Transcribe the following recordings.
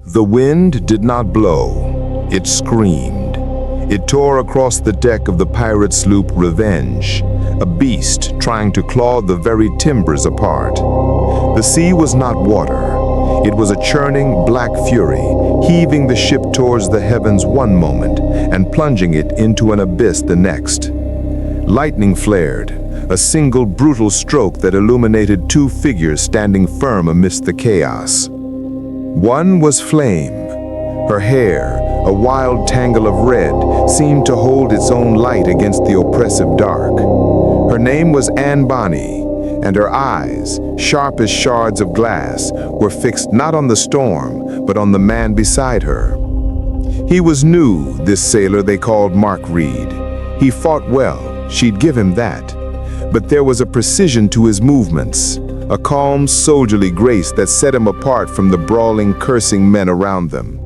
The wind did not blow, it screamed. It tore across the deck of the pirate sloop Revenge, a beast trying to claw the very timbers apart. The sea was not water. It was a churning black fury, heaving the ship towards the heavens one moment and plunging it into an abyss the next. Lightning flared, a single brutal stroke that illuminated two figures standing firm amidst the chaos. One was Flame. Her hair, a wild tangle of red, seemed to hold its own light against the oppressive dark. Her name was Bonny, and her eyes, sharp as shards of glass, were fixed not on the storm, but on the man beside her. He was new, this sailor they called Mark Read. He fought well, she'd give him that. But there was a precision to his movements, a calm, soldierly grace that set him apart from the brawling, cursing men around them.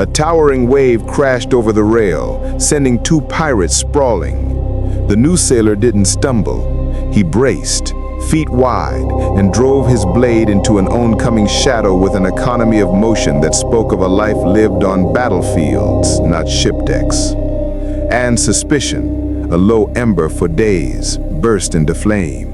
A towering wave crashed over the rail, sending two pirates sprawling. The new sailor didn't stumble. He braced, feet wide, and drove his blade into an oncoming shadow with an economy of motion that spoke of a life lived on battlefields, not ship decks. And suspicion, a low ember for days, burst into flame.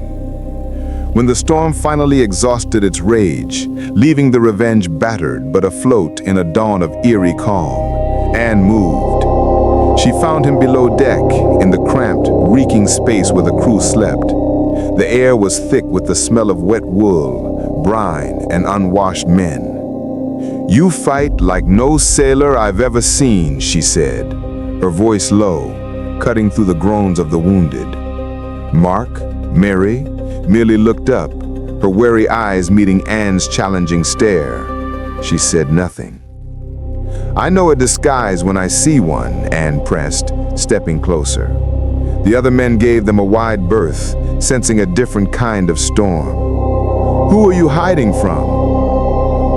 When the storm finally exhausted its rage, leaving the Revenge battered but afloat in a dawn of eerie calm, Anne moved. She found him below deck, in the cramped, reeking space where the crew slept. The air was thick with the smell of wet wool, brine, and unwashed men. "You fight like no sailor I've ever seen," she said, her voice low, cutting through the groans of the wounded. Mark, Mary, merely looked up, her wary eyes meeting Anne's challenging stare. She said nothing. "I know a disguise when I see one," Anne pressed, stepping closer. The other men gave them a wide berth, sensing a different kind of storm. "Who are you hiding from?"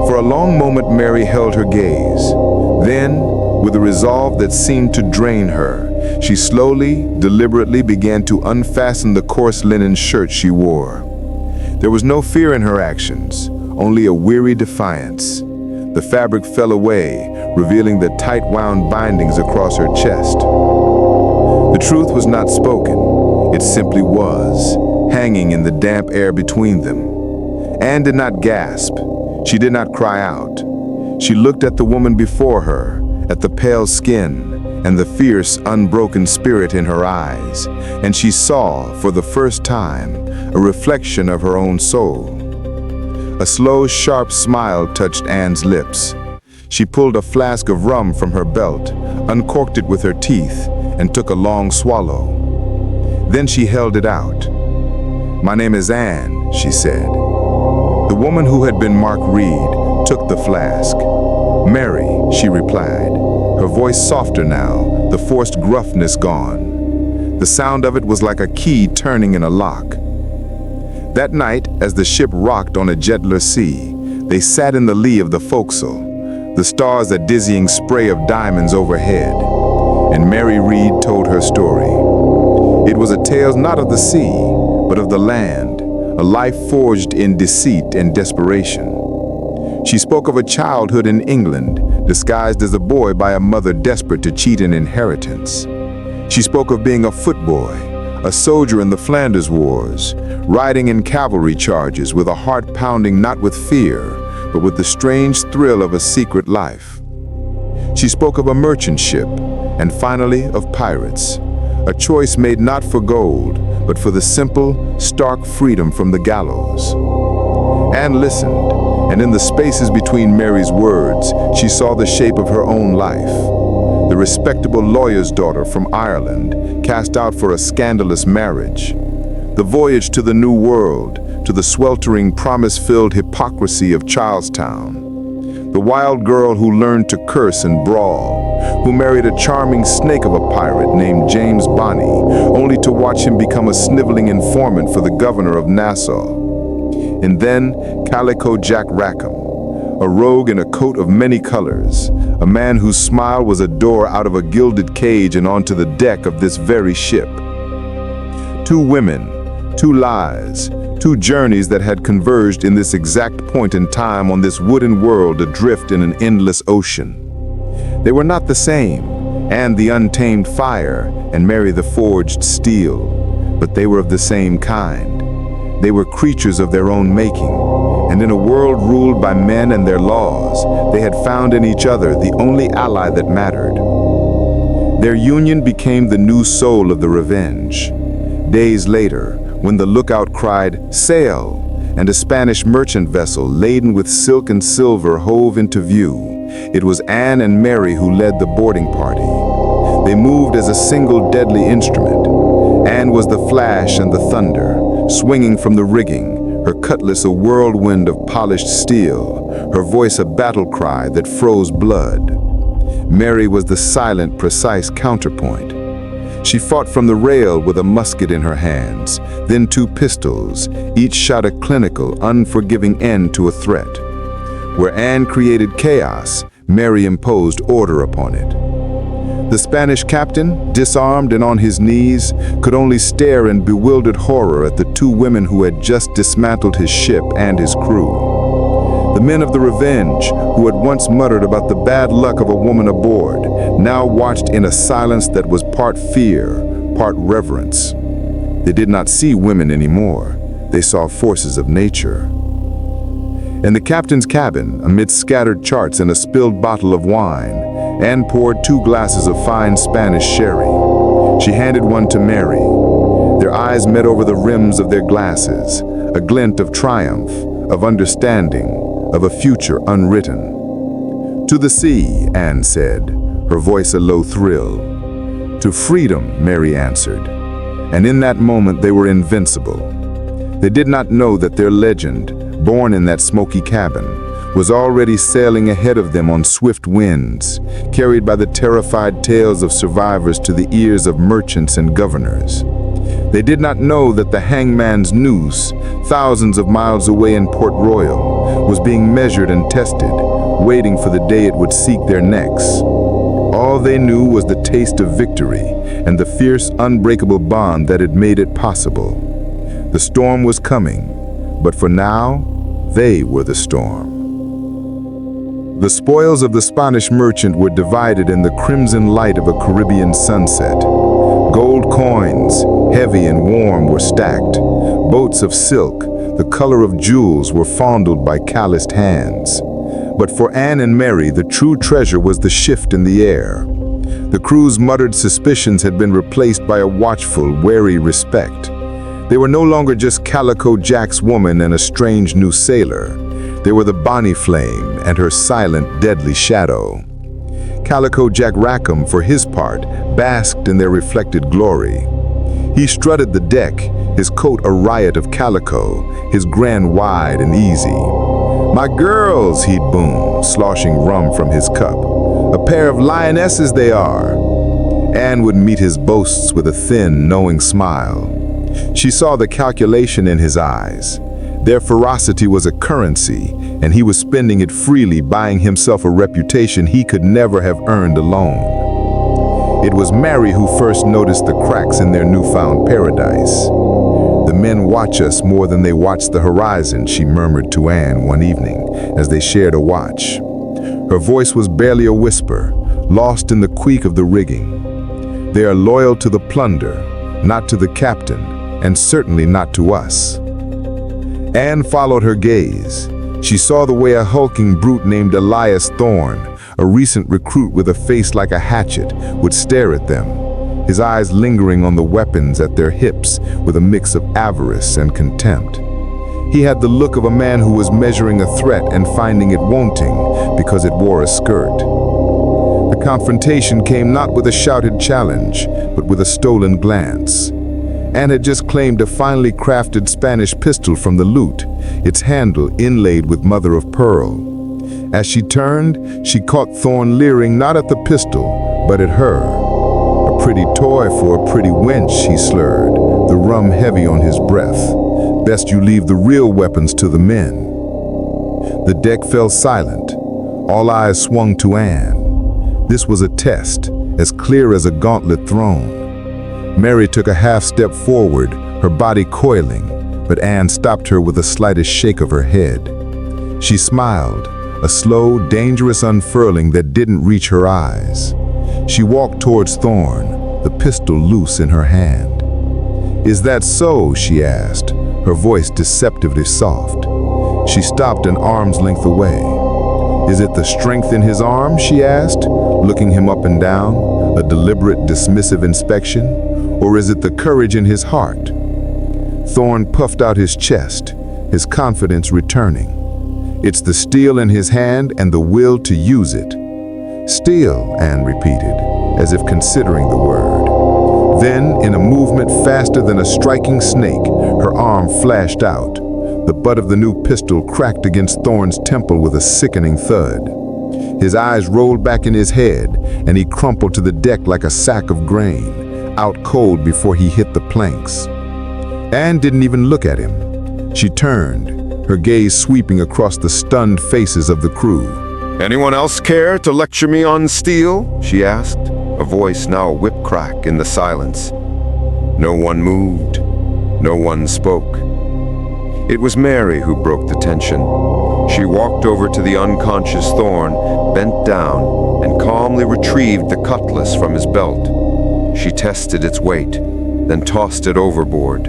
For a long moment Mary held her gaze. Then, with a resolve that seemed to drain her, she slowly, deliberately began to unfasten the coarse linen shirt she wore. There was no fear in her actions, only a weary defiance. The fabric fell away, revealing the tight-wound bindings across her chest. The truth was not spoken, it simply was, hanging in the damp air between them. Anne did not gasp, she did not cry out. She looked at the woman before her, at the pale skin, and the fierce, unbroken spirit in her eyes, and she saw, for the first time, a reflection of her own soul. A slow, sharp smile touched Anne's lips. She pulled a flask of rum from her belt, uncorked it with her teeth, and took a long swallow. Then she held it out. "My name is Anne," she said. The woman who had been Mark Read took the flask. "Mary," she replied, her voice softer now, the forced gruffness gone. The sound of it was like a key turning in a lock. That night, as the ship rocked on a gentler sea, they sat in the lee of the forecastle, the stars a dizzying spray of diamonds overhead, and Mary Read told her story. It was a tale not of the sea, but of the land, a life forged in deceit and desperation. She spoke of a childhood in England, disguised as a boy by a mother desperate to cheat an inheritance. She spoke of being a footboy, a soldier in the Flanders Wars, riding in cavalry charges with a heart pounding not with fear, but with the strange thrill of a secret life. She spoke of a merchant ship, and finally of pirates, a choice made not for gold, but for the simple, stark freedom from the gallows. Anne listened, and in the spaces between Mary's words, she saw the shape of her own life. The respectable lawyer's daughter from Ireland, cast out for a scandalous marriage. The voyage to the New World, to the sweltering, promise-filled hypocrisy of Charlestown. The wild girl who learned to curse and brawl, who married a charming snake of a pirate named James Bonny, only to watch him become a sniveling informant for the governor of Nassau. And then Calico Jack Rackham, a rogue in a coat of many colors, a man whose smile was a door out of a gilded cage and onto the deck of this very ship. Two women, two lies, Two journeys that had converged in this exact point in time on this wooden world adrift in an endless ocean. They were not the same, and the untamed fire and Mary the forged steel, but they were of the same kind. They were creatures of their own making, and in a world ruled by men and their laws, they had found in each other the only ally that mattered. Their union became the new soul of the revenge. Days later, when the lookout cried, "Sail!" and a Spanish merchant vessel laden with silk and silver hove into view, it was Anne and Mary who led the boarding party. They moved as a single deadly instrument. Anne was the flash and the thunder, swinging from the rigging, her cutlass a whirlwind of polished steel, her voice a battle cry that froze blood. Mary was the silent, precise counterpoint. She fought from the rail with a musket in her hands, then two pistols, each shot a clinical, unforgiving end to a threat. Where Anne created chaos, Mary imposed order upon it. The Spanish captain, disarmed and on his knees, could only stare in bewildered horror at the two women who had just dismantled his ship and his crew. The men of the Revenge, who had once muttered about the bad luck of a woman aboard, now watched in a silence that was part fear, part reverence. They did not see women anymore. They saw forces of nature. In the captain's cabin, amid scattered charts and a spilled bottle of wine, Anne poured 2 glasses of fine Spanish sherry. She handed one to Mary. Their eyes met over the rims of their glasses, a glint of triumph, of understanding, of a future unwritten. "To the sea," Anne said, her voice a low thrill. "To freedom," Mary answered. And in that moment they were invincible. They did not know that their legend, born in that smoky cabin, was already sailing ahead of them on swift winds, carried by the terrified tales of survivors to the ears of merchants and governors. They did not know that the hangman's noose, thousands of miles away in Port Royal, was being measured and tested, waiting for the day it would seek their necks. All they knew was the taste of victory and the fierce, unbreakable bond that had made it possible. The storm was coming, but for now, they were the storm. The spoils of the Spanish merchant were divided in the crimson light of a Caribbean sunset. Gold coins, heavy and warm, were stacked. Boats of silk, the color of jewels, were fondled by calloused hands. But for Anne and Mary, the true treasure was the shift in the air. The crew's muttered suspicions had been replaced by a watchful, wary respect. They were no longer just Calico Jack's woman and a strange new sailor. They were the Bonnie Flame and her silent, deadly shadow. Calico Jack Rackham, for his part, basked in their reflected glory. He strutted the deck, his coat a riot of calico, his grin wide and easy. "My girls," he'd boom, sloshing rum from his cup. "A pair of lionesses they are." Anne would meet his boasts with a thin, knowing smile. She saw the calculation in his eyes. Their ferocity was a currency, and he was spending it freely, buying himself a reputation he could never have earned alone. It was Mary who first noticed the cracks in their newfound paradise. "The men watch us more than they watch the horizon," she murmured to Anne one evening as they shared a watch. Her voice was barely a whisper, lost in the creak of the rigging. "They are loyal to the plunder, not to the captain, and certainly not to us." Anne followed her gaze. She saw the way a hulking brute named Elias Thorne, a recent recruit with a face like a hatchet, would stare at them, his eyes lingering on the weapons at their hips with a mix of avarice and contempt. He had the look of a man who was measuring a threat and finding it wanting because it wore a skirt. The confrontation came not with a shouted challenge, but with a stolen glance. Anne had just claimed a finely crafted Spanish pistol from the loot, its handle inlaid with mother of pearl. As she turned, she caught Thorne leering not at the pistol, but at her. "A pretty toy for a pretty wench," he slurred, the rum heavy on his breath. "Best you leave the real weapons to the men." The deck fell silent. All eyes swung to Anne. This was a test, as clear as a gauntlet thrown. Mary took a half step forward, her body coiling, but Anne stopped her with the slightest shake of her head. She smiled, a slow, dangerous unfurling that didn't reach her eyes. She walked towards Thorn, the pistol loose in her hand. "Is that so?" she asked, her voice deceptively soft. She stopped an arm's length away. "Is it the strength in his arm?" she asked, looking him up and down, a deliberate, dismissive inspection. "Or is it the courage in his heart?" Thorn puffed out his chest, his confidence returning. "It's the steel in his hand and the will to use it." "Steel," Anne repeated, as if considering the word. Then, in a movement faster than a striking snake, her arm flashed out. The butt of the new pistol cracked against Thorn's temple with a sickening thud. His eyes rolled back in his head, and he crumpled to the deck like a sack of grain, out cold before he hit the planks. Anne didn't even look at him. She turned, her gaze sweeping across the stunned faces of the crew. "Anyone else care to lecture me on steel?" she asked, a voice now a whip crack in the silence. No one moved. No one spoke. It was Mary who broke the tension. She walked over to the unconscious Thorn, bent down, and calmly retrieved the cutlass from his belt. She tested its weight, then tossed it overboard.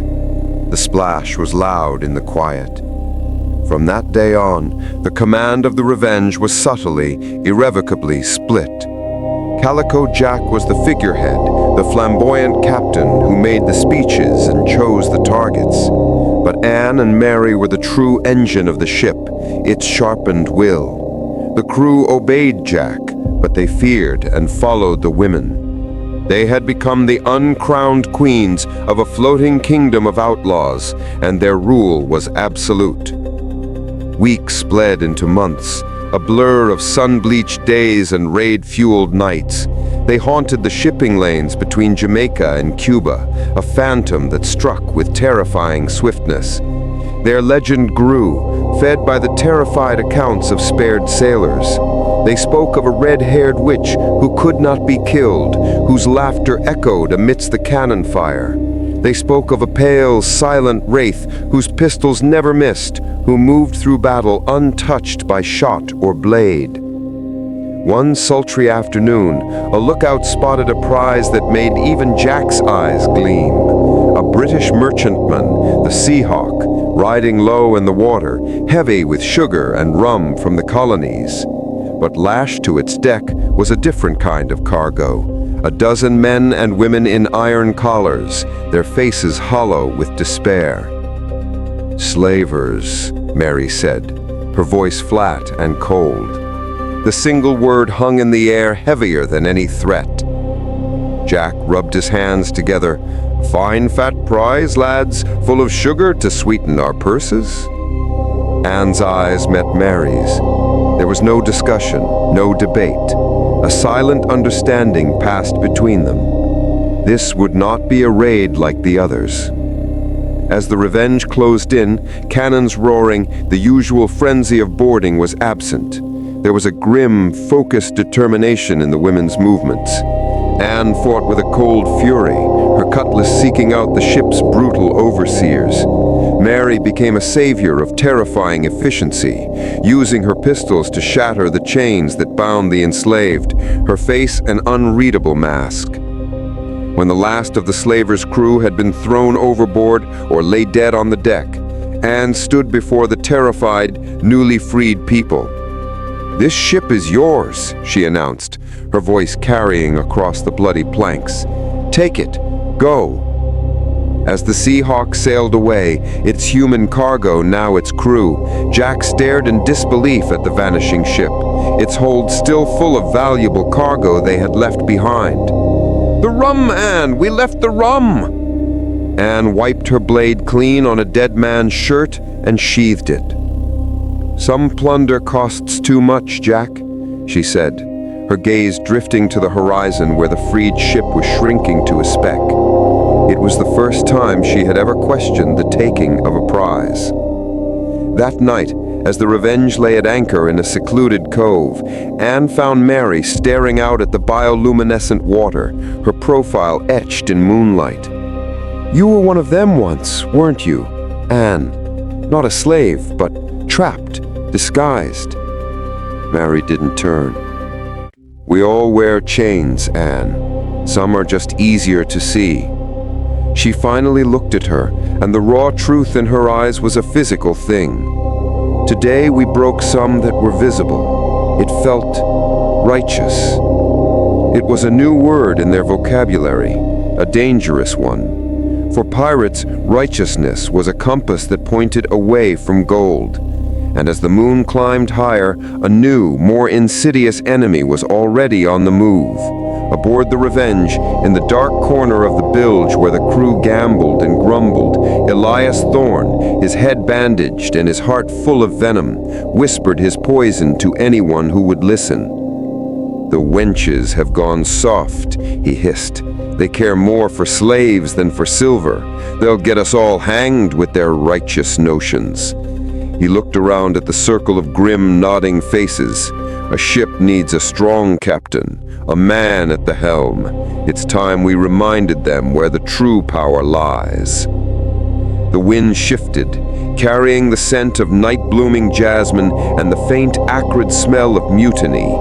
The splash was loud in the quiet. From that day on, the command of the Revenge was subtly, irrevocably split. Calico Jack was the figurehead, the flamboyant captain who made the speeches and chose the targets. But Anne and Mary were the true engine of the ship, its sharpened will. The crew obeyed Jack, but they feared and followed the women. They had become the uncrowned queens of a floating kingdom of outlaws, and their rule was absolute. Weeks bled into months, a blur of sun-bleached days and raid-fueled nights. They haunted the shipping lanes between Jamaica and Cuba, a phantom that struck with terrifying swiftness. Their legend grew, fed by the terrified accounts of spared sailors. They spoke of a red-haired witch who could not be killed, whose laughter echoed amidst the cannon fire. They spoke of a pale, silent wraith whose pistols never missed, who moved through battle untouched by shot or blade. One sultry afternoon, a lookout spotted a prize that made even Jack's eyes gleam. A British merchantman, the Seahawk, riding low in the water, heavy with sugar and rum from the colonies. But lashed to its deck was a different kind of cargo. A dozen men and women in iron collars, their faces hollow with despair. "Slavers," Mary said, her voice flat and cold. The single word hung in the air heavier than any threat. Jack rubbed his hands together. "Fine fat prize, lads, full of sugar to sweeten our purses?" Anne's eyes met Mary's. There was no discussion, no debate. A silent understanding passed between them. This would not be a raid like the others. As the Revenge closed in, cannons roaring, the usual frenzy of boarding was absent. There was a grim, focused determination in the women's movements. Anne fought with a cold fury, her cutlass seeking out the ship's brutal overseers. Mary became a savior of terrifying efficiency, using her pistols to shatter the chains that bound the enslaved, her face an unreadable mask. When the last of the slavers' crew had been thrown overboard or lay dead on the deck, Anne stood before the terrified, newly freed people. "This ship is yours," she announced, her voice carrying across the bloody planks. "Take it. Go." As the Seahawk sailed away, its human cargo, now its crew, Jack stared in disbelief at the vanishing ship, its hold still full of valuable cargo they had left behind. "The rum, Anne! We left the rum!" Anne wiped her blade clean on a dead man's shirt and sheathed it. "Some plunder costs too much, Jack," she said, her gaze drifting to the horizon where the freed ship was shrinking to a speck. It was the first time she had ever questioned the taking of a prize. That night, as the Revenge lay at anchor in a secluded cove, Anne found Mary staring out at the bioluminescent water, her profile etched in moonlight. "You were one of them once, weren't you?" Anne, not a slave, but trapped, disguised. Mary didn't turn. We all wear chains, Anne. Some are just easier to see. She finally looked at her, and the raw truth in her eyes was a physical thing. Today we broke some that were visible. It felt righteous. It was a new word in their vocabulary, a dangerous one. For pirates, righteousness was a compass that pointed away from gold. And as the moon climbed higher, a new, more insidious enemy was already on the move. Aboard the Revenge, in the dark corner of the bilge where the crew gambled and grumbled, Elias Thorne, his head bandaged and his heart full of venom, whispered his poison to anyone who would listen. "The wenches have gone soft," he hissed. "They care more for slaves than for silver. They'll get us all hanged with their righteous notions." He looked around at the circle of grim, nodding faces. A ship needs a strong captain, a man at the helm. It's time we reminded them where the true power lies. The wind shifted, carrying the scent of night-blooming jasmine and the faint, acrid smell of mutiny.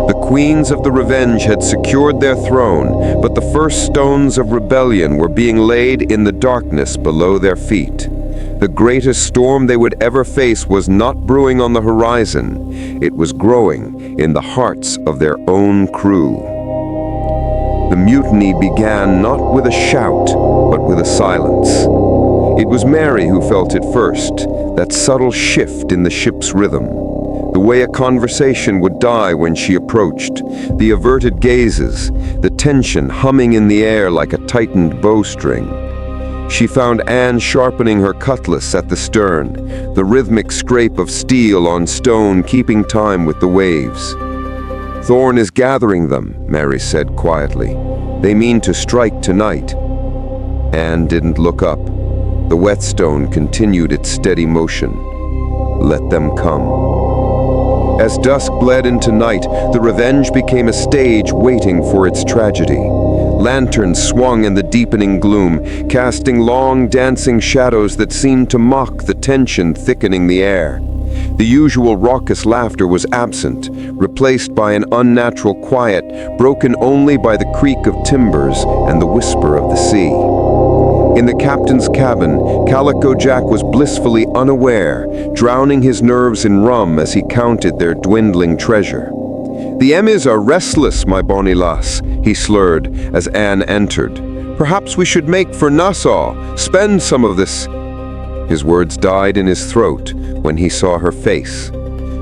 The queens of the Revenge had secured their throne, but the first stones of rebellion were being laid in the darkness below their feet. The greatest storm they would ever face was not brewing on the horizon. It was growing in the hearts of their own crew. The mutiny began not with a shout, but with a silence. It was Mary who felt it first, that subtle shift in the ship's rhythm. The way a conversation would die when she approached, the averted gazes, the tension humming in the air like a tightened bowstring. She found Anne sharpening her cutlass at the stern, the rhythmic scrape of steel on stone keeping time with the waves. "Thorne is gathering them," Mary said quietly. "They mean to strike tonight." Anne didn't look up. The whetstone continued its steady motion. Let them come. As dusk bled into night, the Revenge became a stage waiting for its tragedy. Lanterns swung in the deepening gloom, casting long, dancing shadows that seemed to mock the tension thickening the air. The usual raucous laughter was absent, replaced by an unnatural quiet, broken only by the creak of timbers and the whisper of the sea. In the captain's cabin, Calico Jack was blissfully unaware, drowning his nerves in rum as he counted their dwindling treasure. "The Emmys are restless, my bonny lass," he slurred as Anne entered. "Perhaps we should make for Nassau, spend some of this—" His words died in his throat when he saw her face.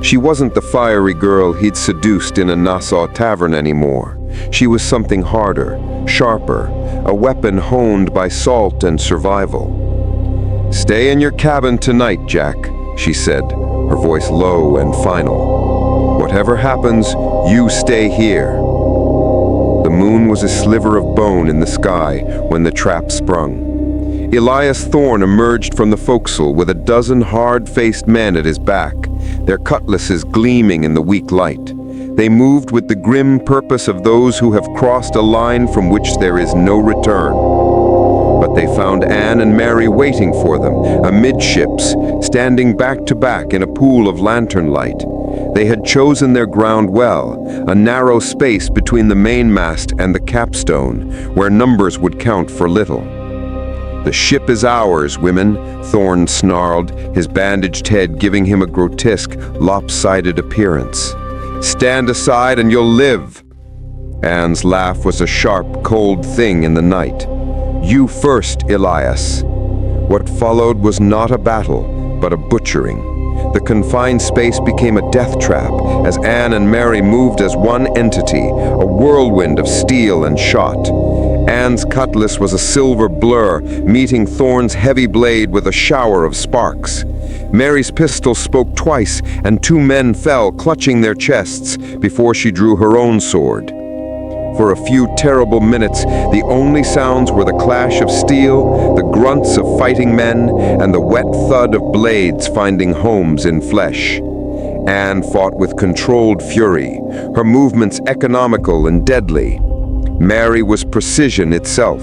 She wasn't the fiery girl he'd seduced in a Nassau tavern anymore. She was something harder, sharper, a weapon honed by salt and survival. "Stay in your cabin tonight, Jack," she said, her voice low and final. "Whatever happens, you stay here." The moon was a sliver of bone in the sky when the trap sprung. Elias Thorne emerged from the forecastle with a dozen hard-faced men at his back, their cutlasses gleaming in the weak light. They moved with the grim purpose of those who have crossed a line from which there is no return. But they found Anne and Mary waiting for them, amidships, standing back to back in a pool of lantern light. They had chosen their ground well, a narrow space between the mainmast and the capstone, where numbers would count for little. "The ship is ours, women," Thorne snarled, his bandaged head giving him a grotesque, lopsided appearance. "Stand aside and you'll live." Anne's laugh was a sharp, cold thing in the night. "You first, Elias." What followed was not a battle, but a butchering. The confined space became a death trap as Anne and Mary moved as one entity, a whirlwind of steel and shot. Anne's cutlass was a silver blur, meeting Thorne's heavy blade with a shower of sparks. Mary's pistol spoke twice, and two men fell, clutching their chests, before she drew her own sword. For a few terrible minutes, the only sounds were the clash of steel, the grunts of fighting men, and the wet thud of blades finding homes in flesh. Anne fought with controlled fury, her movements economical and deadly. Mary was precision itself.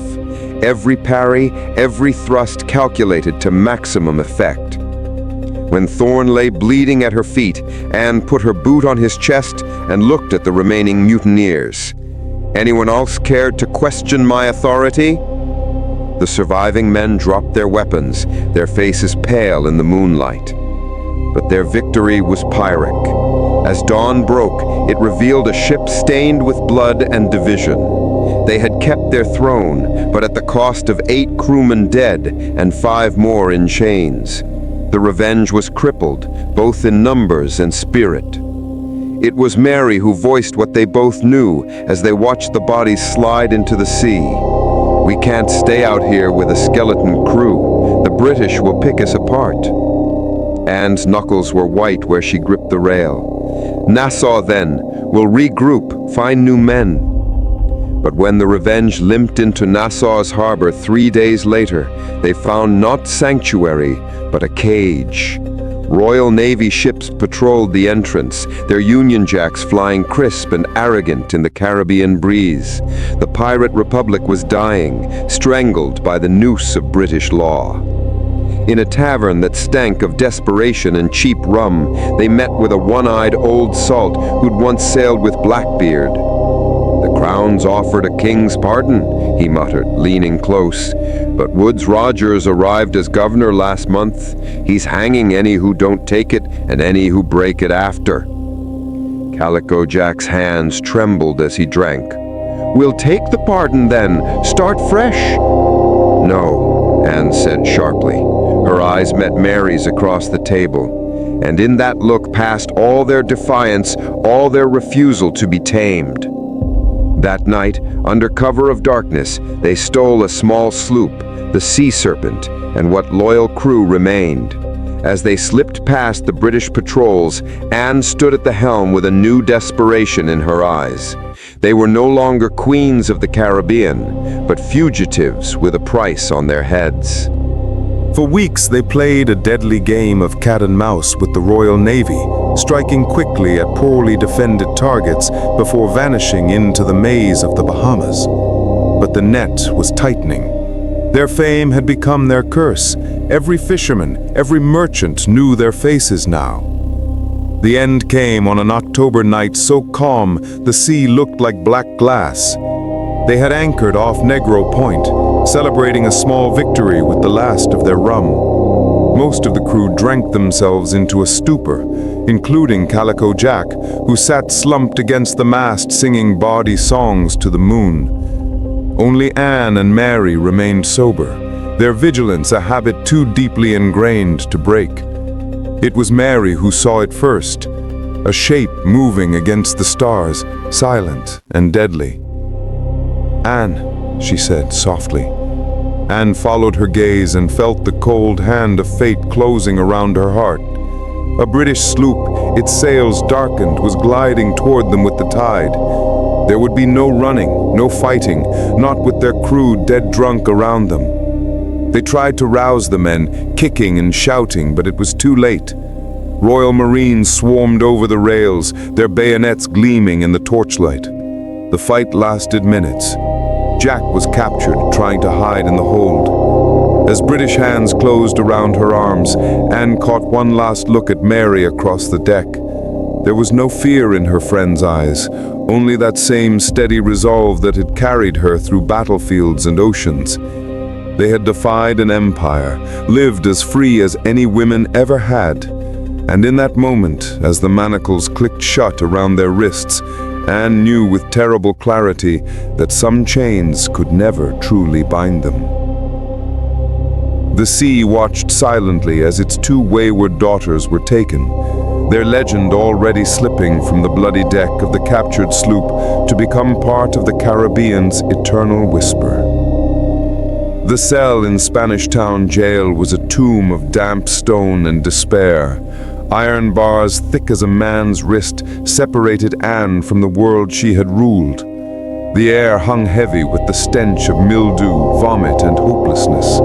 every parry, every thrust calculated to maximum effect. When Thorn lay bleeding at her feet, Anne put her boot on his chest and looked at the remaining mutineers. Anyone else cared to question my authority? The surviving men dropped their weapons, their faces pale in the moonlight. But their victory was Pyrrhic. As dawn broke, it revealed a ship stained with blood and division. They had kept their throne, but at the cost of 8 crewmen dead and 5 more in chains. The Revenge was crippled, both in numbers and spirit. It was Mary who voiced what they both knew as they watched the bodies slide into the sea. "We can't stay out here with a skeleton crew. The British will pick us apart." Anne's knuckles were white where she gripped the rail. "Nassau, then. We'll regroup, find new men." But when the Revenge limped into Nassau's harbor 3 days later, they found not sanctuary, but a cage. Royal Navy ships patrolled the entrance, their Union Jacks flying crisp and arrogant in the Caribbean breeze. The pirate republic was dying, strangled by the noose of British law. In a tavern that stank of desperation and cheap rum, they met with a one-eyed old salt who'd once sailed with Blackbeard. "The Crown's offered a king's pardon," he muttered, leaning close. "But Woodes Rogers arrived as governor last month. He's hanging any who don't take it and any who break it after." Calico Jack's hands trembled as he drank. "We'll take the pardon then. Start fresh." "No," Anne said sharply. Her eyes met Mary's across the table, and in that look passed all their defiance, all their refusal to be tamed. That night, under cover of darkness, they stole a small sloop, the Sea Serpent, and what loyal crew remained. As they slipped past the British patrols, Anne stood at the helm with a new desperation in her eyes. They were no longer queens of the Caribbean, but fugitives with a price on their heads. For weeks they played a deadly game of cat and mouse with the Royal Navy, striking quickly at poorly defended targets before vanishing into the maze of the Bahamas. But the net was tightening. Their fame had become their curse. Every fisherman, every merchant knew their faces now. The end came on an October night so calm the sea looked like black glass. They had anchored off Negro Point, celebrating a small victory with the last of their rum. Most of the crew drank themselves into a stupor, including Calico Jack, who sat slumped against the mast singing bawdy songs to the moon. Only Anne and Mary remained sober, their vigilance a habit too deeply ingrained to break. It was Mary who saw it first, a shape moving against the stars, silent and deadly. "Anne," she said softly. Anne followed her gaze and felt the cold hand of fate closing around her heart. A British sloop, its sails darkened, was gliding toward them with the tide. There would be no running, no fighting, not with their crew dead drunk around them. They tried to rouse the men, kicking and shouting, but it was too late. Royal Marines swarmed over the rails, their bayonets gleaming in the torchlight. The fight lasted minutes. Jack was captured, trying to hide in the hold. As British hands closed around her arms, Anne caught one last look at Mary across the deck. There was no fear in her friend's eyes, only that same steady resolve that had carried her through battlefields and oceans. They had defied an empire, lived as free as any women ever had. And in that moment, as the manacles clicked shut around their wrists, Anne knew with terrible clarity that some chains could never truly bind them. The sea watched silently as its 2 wayward daughters were taken, their legend already slipping from the bloody deck of the captured sloop to become part of the Caribbean's eternal whisper. The cell in Spanish Town jail was a tomb of damp stone and despair. Iron bars thick as a man's wrist separated Anne from the world she had ruled. The air hung heavy with the stench of mildew, vomit, and hopelessness.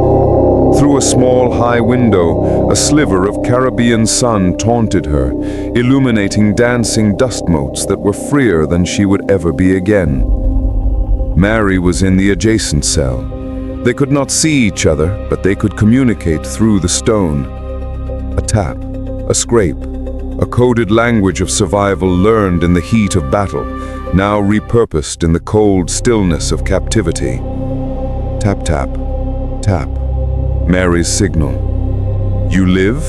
Through a small high window, a sliver of Caribbean sun taunted her, illuminating dancing dust motes that were freer than she would ever be again. Mary was in the adjacent cell. They could not see each other, but they could communicate through the stone. A tap, a scrape, a coded language of survival learned in the heat of battle, now repurposed in the cold stillness of captivity. Tap, tap, tap. Mary's signal. You live?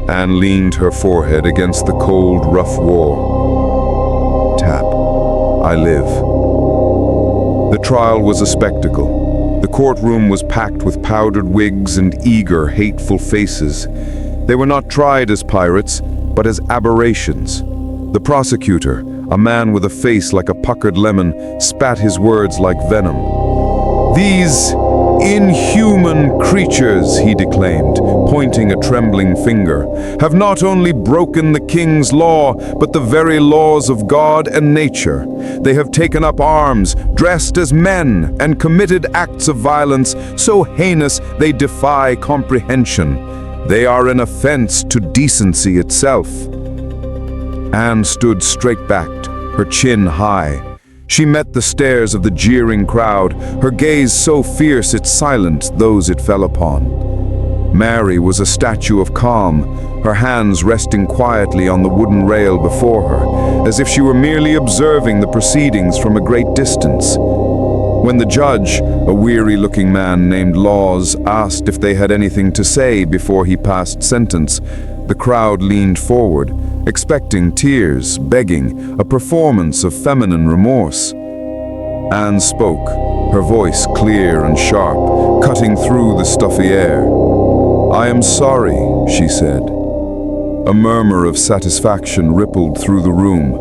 Anne leaned her forehead against the cold, rough wall. Tap. I live. The trial was a spectacle. The courtroom was packed with powdered wigs and eager, hateful faces. They were not tried as pirates, but as aberrations. The prosecutor, a man with a face like a puckered lemon, spat his words like venom. "These inhuman creatures," he declaimed, pointing a trembling finger, "have not only broken the king's law, but the very laws of God and nature. They have taken up arms, dressed as men, and committed acts of violence so heinous they defy comprehension. They are an offense to decency itself." Anne stood straight-backed, her chin high. She met the stares of the jeering crowd, her gaze so fierce it silenced those it fell upon. Mary was a statue of calm, her hands resting quietly on the wooden rail before her, as if she were merely observing the proceedings from a great distance. When the judge, a weary-looking man named Laws, asked if they had anything to say before he passed sentence, the crowd leaned forward, expecting tears, begging, a performance of feminine remorse. Anne spoke, her voice clear and sharp, cutting through the stuffy air. "I am sorry," she said. A murmur of satisfaction rippled through the room.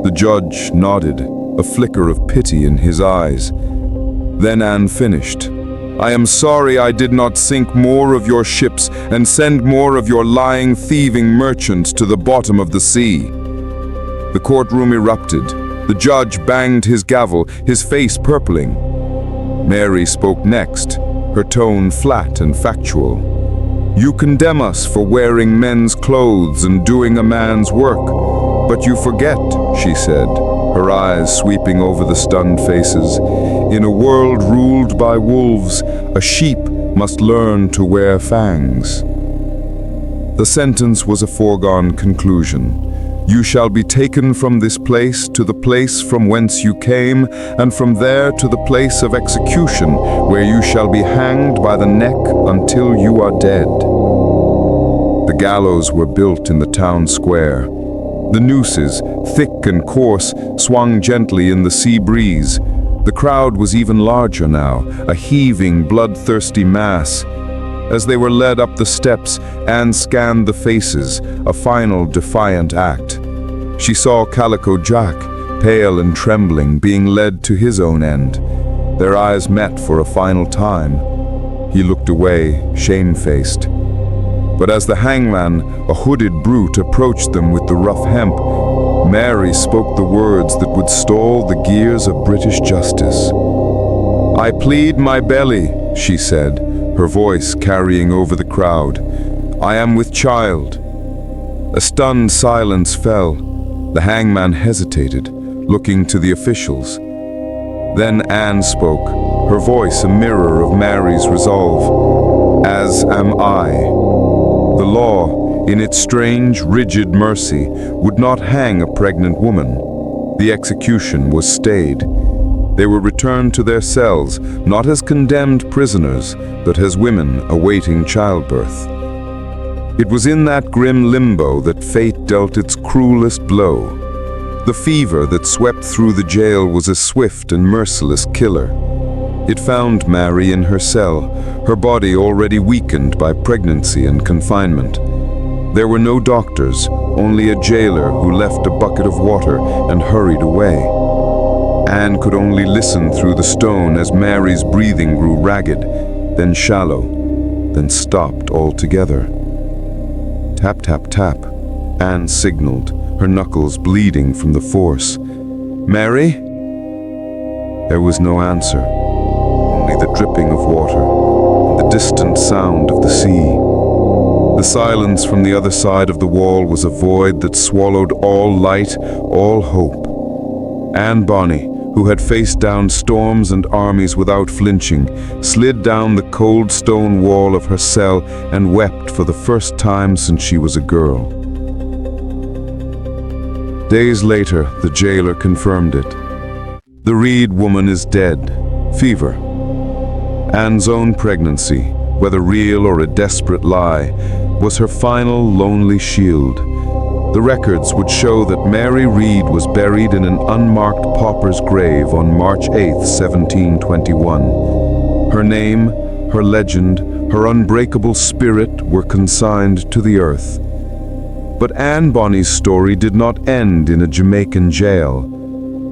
The judge nodded, a flicker of pity in his eyes. Then Anne finished. "I am sorry I did not sink more of your ships and send more of your lying, thieving merchants to the bottom of the sea." The courtroom erupted. The judge banged his gavel, his face purpling. Mary spoke next, her tone flat and factual. "You condemn us for wearing men's clothes and doing a man's work. But you forget," she said, her eyes sweeping over the stunned faces. "In a world ruled by wolves, a sheep must learn to wear fangs." The sentence was a foregone conclusion. "You shall be taken from this place to the place from whence you came, and from there to the place of execution, where you shall be hanged by the neck until you are dead." The gallows were built in the town square. The nooses, thick and coarse, swung gently in the sea breeze. The crowd was even larger now, a heaving, bloodthirsty mass. As they were led up the steps, Anne scanned the faces, a final defiant act. She saw Calico Jack, pale and trembling, being led to his own end. Their eyes met for a final time. He looked away, shamefaced. But as the hangman, a hooded brute, approached them with the rough hemp, Mary spoke the words that would stall the gears of British justice. "I plead my belly," she said, her voice carrying over the crowd. "I am with child." A stunned silence fell. The hangman hesitated, looking to the officials. Then Anne spoke, her voice a mirror of Mary's resolve. "As am I." The law, in its strange, rigid mercy, would not hang a pregnant woman. The execution was stayed. They were returned to their cells, not as condemned prisoners, but as women awaiting childbirth. It was in that grim limbo that fate dealt its cruelest blow. The fever that swept through the jail was a swift and merciless killer. It found Mary in her cell, her body already weakened by pregnancy and confinement. There were no doctors, only a jailer who left a bucket of water and hurried away. Anne could only listen through the stone as Mary's breathing grew ragged, then shallow, then stopped altogether. Tap, tap, tap, Anne signaled, her knuckles bleeding from the force. "Mary?" There was no answer, only the dripping of water and the distant sound of the sea. The silence from the other side of the wall was a void that swallowed all light, all hope. Anne Bonny, who had faced down storms and armies without flinching, slid down the cold stone wall of her cell and wept for the first time since she was a girl. Days later, the jailer confirmed it. The Reed woman is dead. Fever. Anne's own pregnancy, whether real or a desperate lie, was her final lonely shield. The records would show that Mary Read was buried in an unmarked pauper's grave on March 8, 1721. Her name, her legend, her unbreakable spirit were consigned to the earth. But Anne Bonny's story did not end in a Jamaican jail.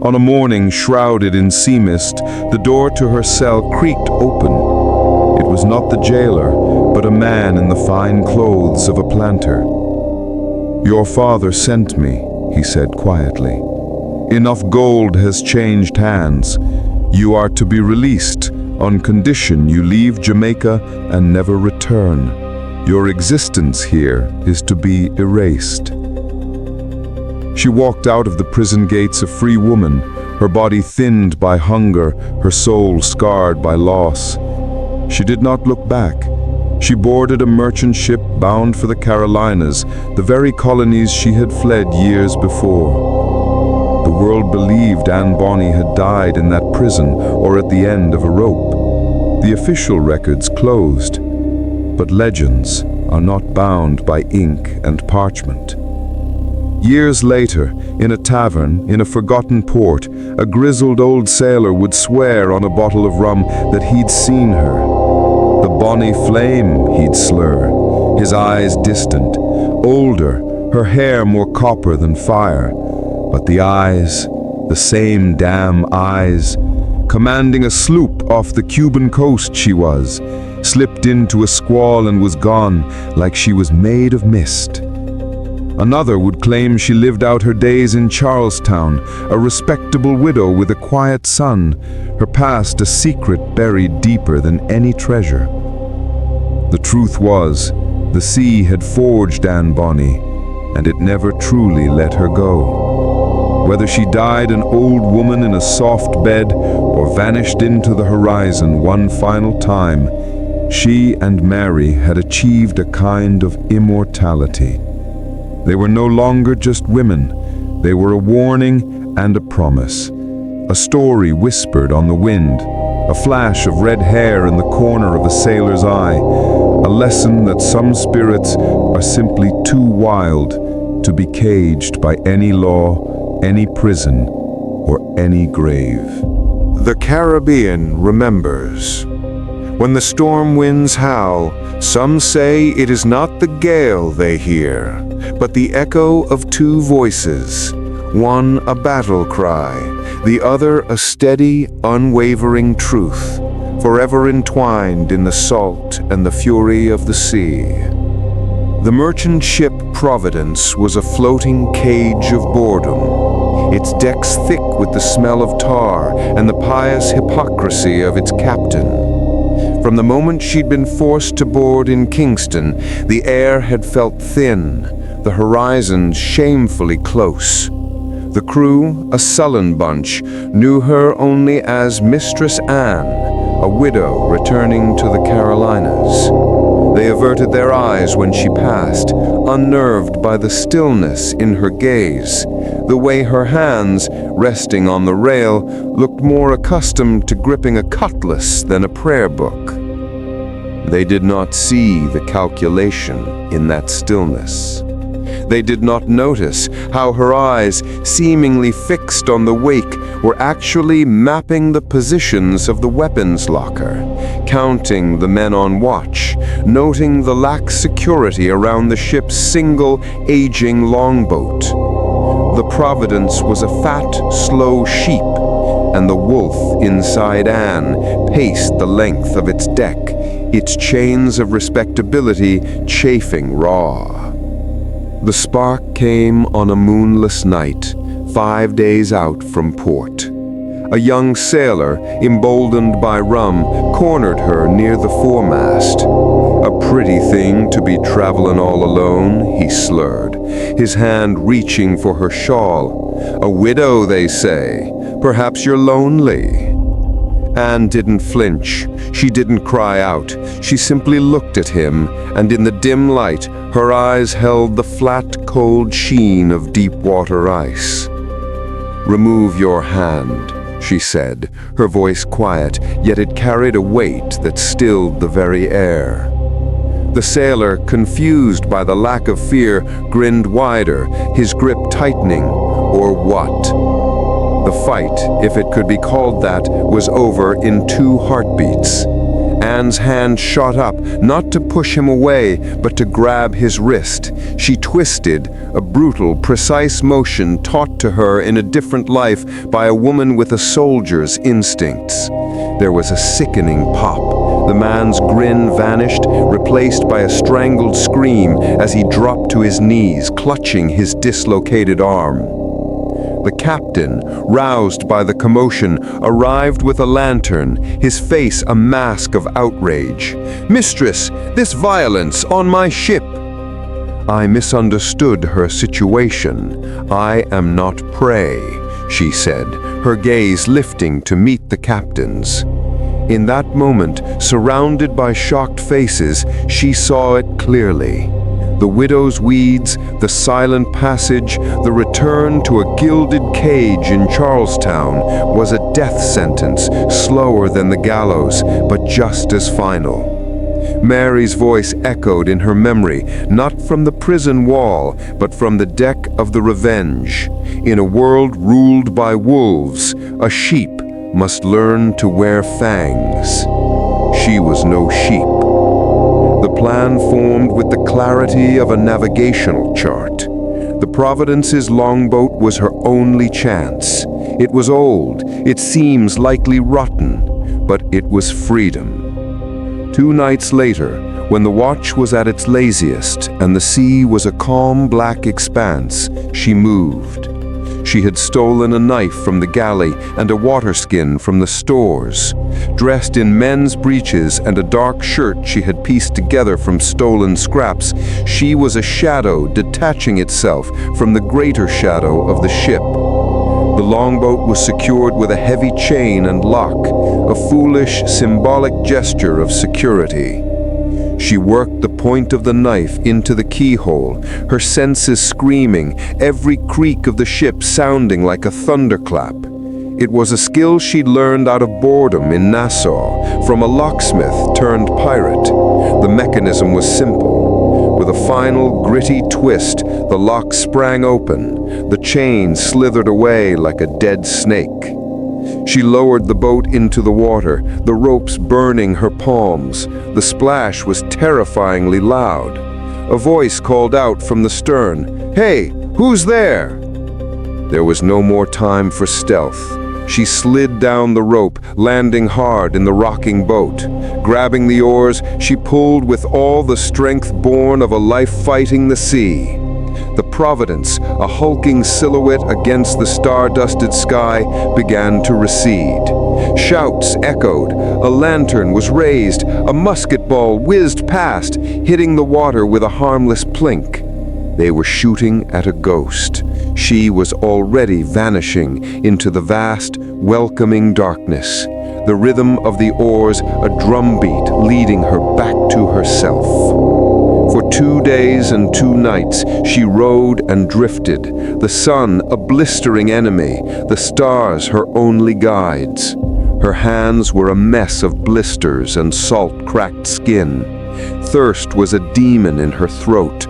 On a morning shrouded in sea mist, the door to her cell creaked open. It was not the jailer, but a man in the fine clothes of a planter. "Your father sent me," he said quietly. "Enough gold has changed hands. You are to be released on condition you leave Jamaica and never return. Your existence here is to be erased." She walked out of the prison gates a free woman, her body thinned by hunger, her soul scarred by loss. She did not look back. She boarded a merchant ship bound for the Carolinas, the very colonies she had fled years before. The world believed Anne Bonny had died in that prison or at the end of a rope. The official records closed, but legends are not bound by ink and parchment. Years later, in a tavern in a forgotten port, a grizzled old sailor would swear on a bottle of rum that he'd seen her. The bonny flame, he'd slur, his eyes distant, older, her hair more copper than fire. But the eyes, the same damn eyes, commanding a sloop off the Cuban coast she was, slipped into a squall and was gone like she was made of mist. Another would claim she lived out her days in Charlestown, a respectable widow with a quiet son, her past a secret buried deeper than any treasure. The truth was, the sea had forged Anne Bonny, and it never truly let her go. Whether she died an old woman in a soft bed or vanished into the horizon one final time, she and Mary had achieved a kind of immortality. They were no longer just women. They were a warning and a promise. A story whispered on the wind, a flash of red hair in the corner of a sailor's eye, a lesson that some spirits are simply too wild to be caged by any law, any prison, or any grave. The Caribbean remembers. When the storm winds howl, some say it is not the gale they hear, but the echo of two voices, one a battle cry, the other a steady, unwavering truth, forever entwined in the salt and the fury of the sea. The merchant ship Providence was a floating cage of boredom, its decks thick with the smell of tar and the pious hypocrisy of its captain. From the moment she'd been forced to board in Kingston, the air had felt thin, the horizon shamefully close. The crew, a sullen bunch, knew her only as Mistress Anne, a widow returning to the Carolinas. They averted their eyes when she passed, unnerved by the stillness in her gaze, the way her hands, resting on the rail, looked more accustomed to gripping a cutlass than a prayer book. They did not see the calculation in that stillness. They did not notice how her eyes, seemingly fixed on the wake, were actually mapping the positions of the weapons locker, counting the men on watch, noting the lax security around the ship's single, aging longboat. The Providence was a fat, slow sheep, and the wolf inside Anne paced the length of its deck, its chains of respectability chafing raw. The spark came on a moonless night, 5 days out from port. A young sailor, emboldened by rum, cornered her near the foremast. A pretty thing to be traveling all alone," he slurred, his hand reaching for her shawl. "A widow, they say. Perhaps you're lonely." Anne didn't flinch. She didn't cry out. She simply looked at him, and in the dim light, her eyes held the flat, cold sheen of deep-water ice. "Remove your hand," she said, her voice quiet, yet it carried a weight that stilled the very air. The sailor, confused by the lack of fear, grinned wider, his grip tightening. Or what? The fight, if it could be called that, was over in 2 heartbeats. Anne's hand shot up, not to push him away, but to grab his wrist. She twisted, a brutal, precise motion taught to her in a different life by a woman with a soldier's instincts. There was a sickening pop. The man's grin vanished, replaced by a strangled scream as he dropped to his knees, clutching his dislocated arm. The captain, roused by the commotion, arrived with a lantern, his face a mask of outrage. "Mistress, this violence on my ship!" I misunderstood her situation. "I am not prey," she said, her gaze lifting to meet the captain's. In that moment, surrounded by shocked faces, she saw it clearly. The widow's weeds, the silent passage, the return to a gilded cage in Charlestown was a death sentence, slower than the gallows, but just as final. Mary's voice echoed in her memory, not from the prison wall, but from the deck of the Revenge. In a world ruled by wolves, a sheep must learn to wear fangs. She was no sheep. The plan formed with the clarity of a navigational chart. The Providence's longboat was her only chance. It was old, it seems likely rotten, but it was freedom. 2 nights later, when the watch was at its laziest and the sea was a calm black expanse, she moved. She had stolen a knife from the galley and a waterskin from the stores. Dressed in men's breeches and a dark shirt she had pieced together from stolen scraps, she was a shadow detaching itself from the greater shadow of the ship. The longboat was secured with a heavy chain and lock, a foolish, symbolic gesture of security. She worked the point of the knife into the keyhole, her senses screaming, every creak of the ship sounding like a thunderclap. It was a skill she'd learned out of boredom in Nassau, from a locksmith turned pirate. The mechanism was simple. With a final, gritty twist, the lock sprang open. The chain slithered away like a dead snake. She lowered the boat into the water, the ropes burning her palms. The splash was terrifyingly loud. A voice called out from the stern, "Hey, who's there?" There was no more time for stealth. She slid down the rope, landing hard in the rocking boat. Grabbing the oars, she pulled with all the strength born of a life fighting the sea. The Providence, a hulking silhouette against the star-dusted sky, began to recede. Shouts echoed, a lantern was raised, a musket ball whizzed past, hitting the water with a harmless plink. They were shooting at a ghost. She was already vanishing into the vast, welcoming darkness. The rhythm of the oars, a drumbeat leading her back to herself. For 2 days and 2 nights, she rode and drifted, the sun a blistering enemy, the stars her only guides. Her hands were a mess of blisters and salt-cracked skin. Thirst was a demon in her throat.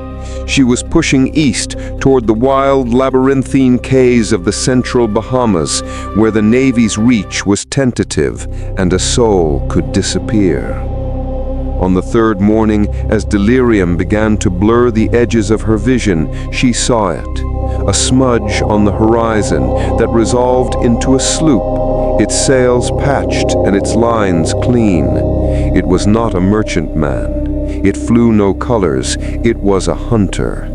She was pushing east toward the wild labyrinthine cays of the central Bahamas, where the Navy's reach was tentative and a soul could disappear. On the 3rd morning, as delirium began to blur the edges of her vision, she saw it. A smudge on the horizon that resolved into a sloop, its sails patched and its lines clean. It was not a merchantman. It flew no colors. It was a hunter.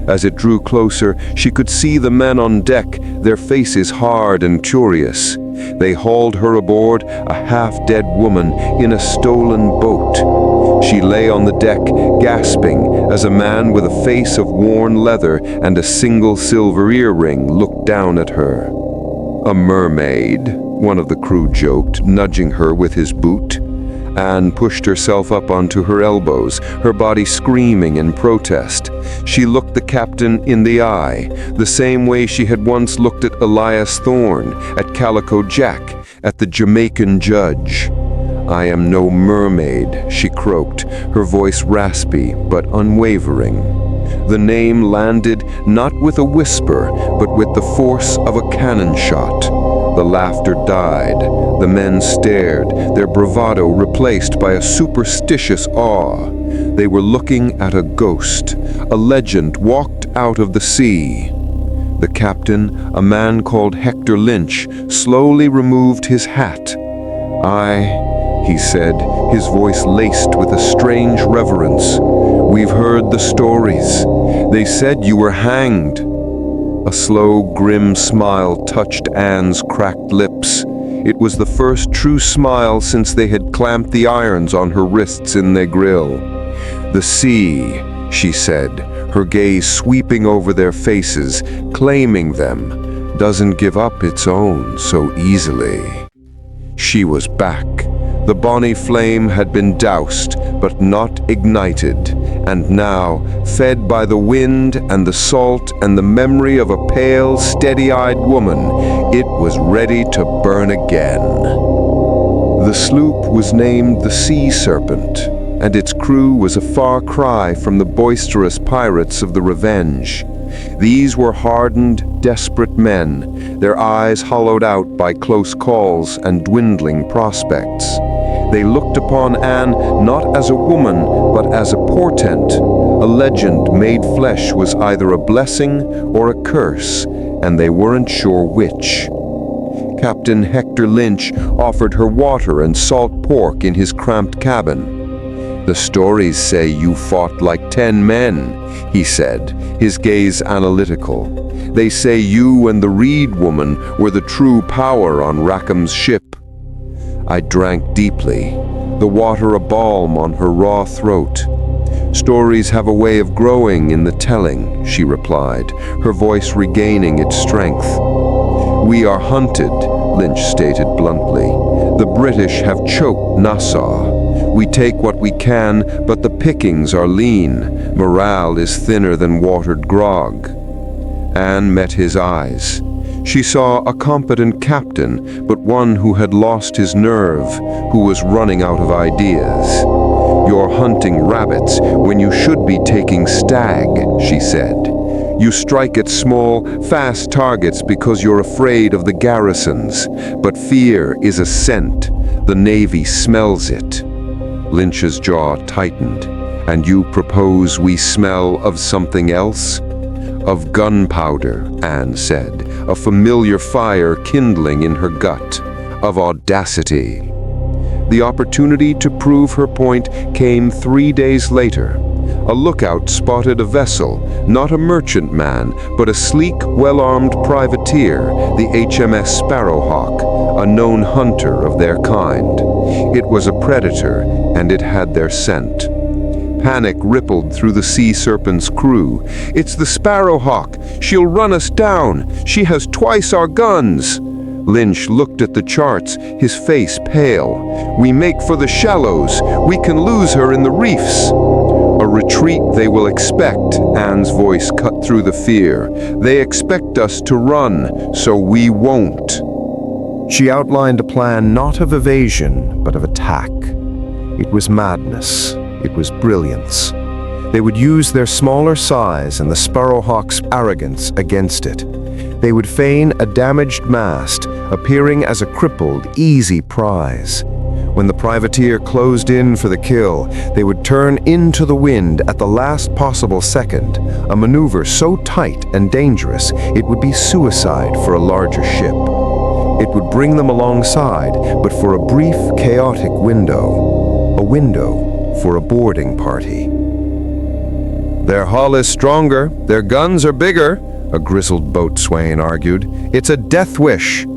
As it drew closer, she could see the men on deck, their faces hard and curious. They hauled her aboard, a half-dead woman, in a stolen boat. She lay on the deck, gasping, as a man with a face of worn leather and a single silver earring looked down at her. "A mermaid," one of the crew joked, nudging her with his boot. Anne pushed herself up onto her elbows, her body screaming in protest. She looked the captain in the eye, the same way she had once looked at Elias Thorne, at Calico Jack, at the Jamaican judge. "I am no mermaid," she croaked, her voice raspy but unwavering. The name landed not with a whisper, but with the force of a cannon shot. The laughter died. The men stared, their bravado replaced by a superstitious awe. They were looking at a ghost. A legend walked out of the sea. The captain, a man called Hector Lynch, slowly removed his hat. He said, his voice laced with a strange reverence. "We've heard the stories. They said you were hanged." A slow, grim smile touched Anne's cracked lips. It was the first true smile since they had clamped the irons on her wrists in their grill. "The sea," she said, her gaze sweeping over their faces, claiming them, "doesn't give up its own so easily." She was back. The bonny flame had been doused, but not ignited, and now, fed by the wind and the salt and the memory of a pale, steady-eyed woman, it was ready to burn again. The sloop was named the Sea Serpent, and its crew was a far cry from the boisterous pirates of the Revenge. These were hardened, desperate men, their eyes hollowed out by close calls and dwindling prospects. They looked upon Anne not as a woman, but as a portent. A legend made flesh was either a blessing or a curse, and they weren't sure which. Captain Hector Lynch offered her water and salt pork in his cramped cabin. "The stories say you fought like 10 men, he said, his gaze analytical. "They say you and the Reed woman were the true power on Rackham's ship." I drank deeply, the water a balm on her raw throat. "Stories have a way of growing in the telling," she replied, her voice regaining its strength. "We are hunted," Lynch stated bluntly. "The British have choked Nassau. We take what we can, but the pickings are lean. Morale is thinner than watered grog." Anne met his eyes. She saw a competent captain, but one who had lost his nerve, who was running out of ideas. "You're hunting rabbits when you should be taking stag," she said. "You strike at small, fast targets because you're afraid of the garrisons, but fear is a scent. The Navy smells it." Lynch's jaw tightened. "And you propose we smell of something else?" "Of gunpowder," Anne said, a familiar fire kindling in her gut. "Of audacity." The opportunity to prove her point came 3 days later. A lookout spotted a vessel, not a merchantman, but a sleek, well-armed privateer, the HMS Sparrowhawk, a known hunter of their kind. It was a predator, and it had their scent. Panic rippled through the Sea Serpent's crew. "It's the Sparrowhawk! She'll run us down! She has twice our guns!" Lynch looked at the charts, his face pale. "We make for the shallows. We can lose her in the reefs." "A retreat they will expect," Anne's voice cut through the fear. "They expect us to run, so we won't." She outlined a plan not of evasion, but of attack. It was madness. It was brilliance. They would use their smaller size and the Sparrowhawk's arrogance against it. They would feign a damaged mast, appearing as a crippled, easy prize. When the privateer closed in for the kill, they would turn into the wind at the last possible second, a maneuver so tight and dangerous it would be suicide for a larger ship. It would bring them alongside, but for a brief, chaotic window. A window for a boarding party. "Their hull is stronger, their guns are bigger," a grizzled boatswain argued. "It's a death wish."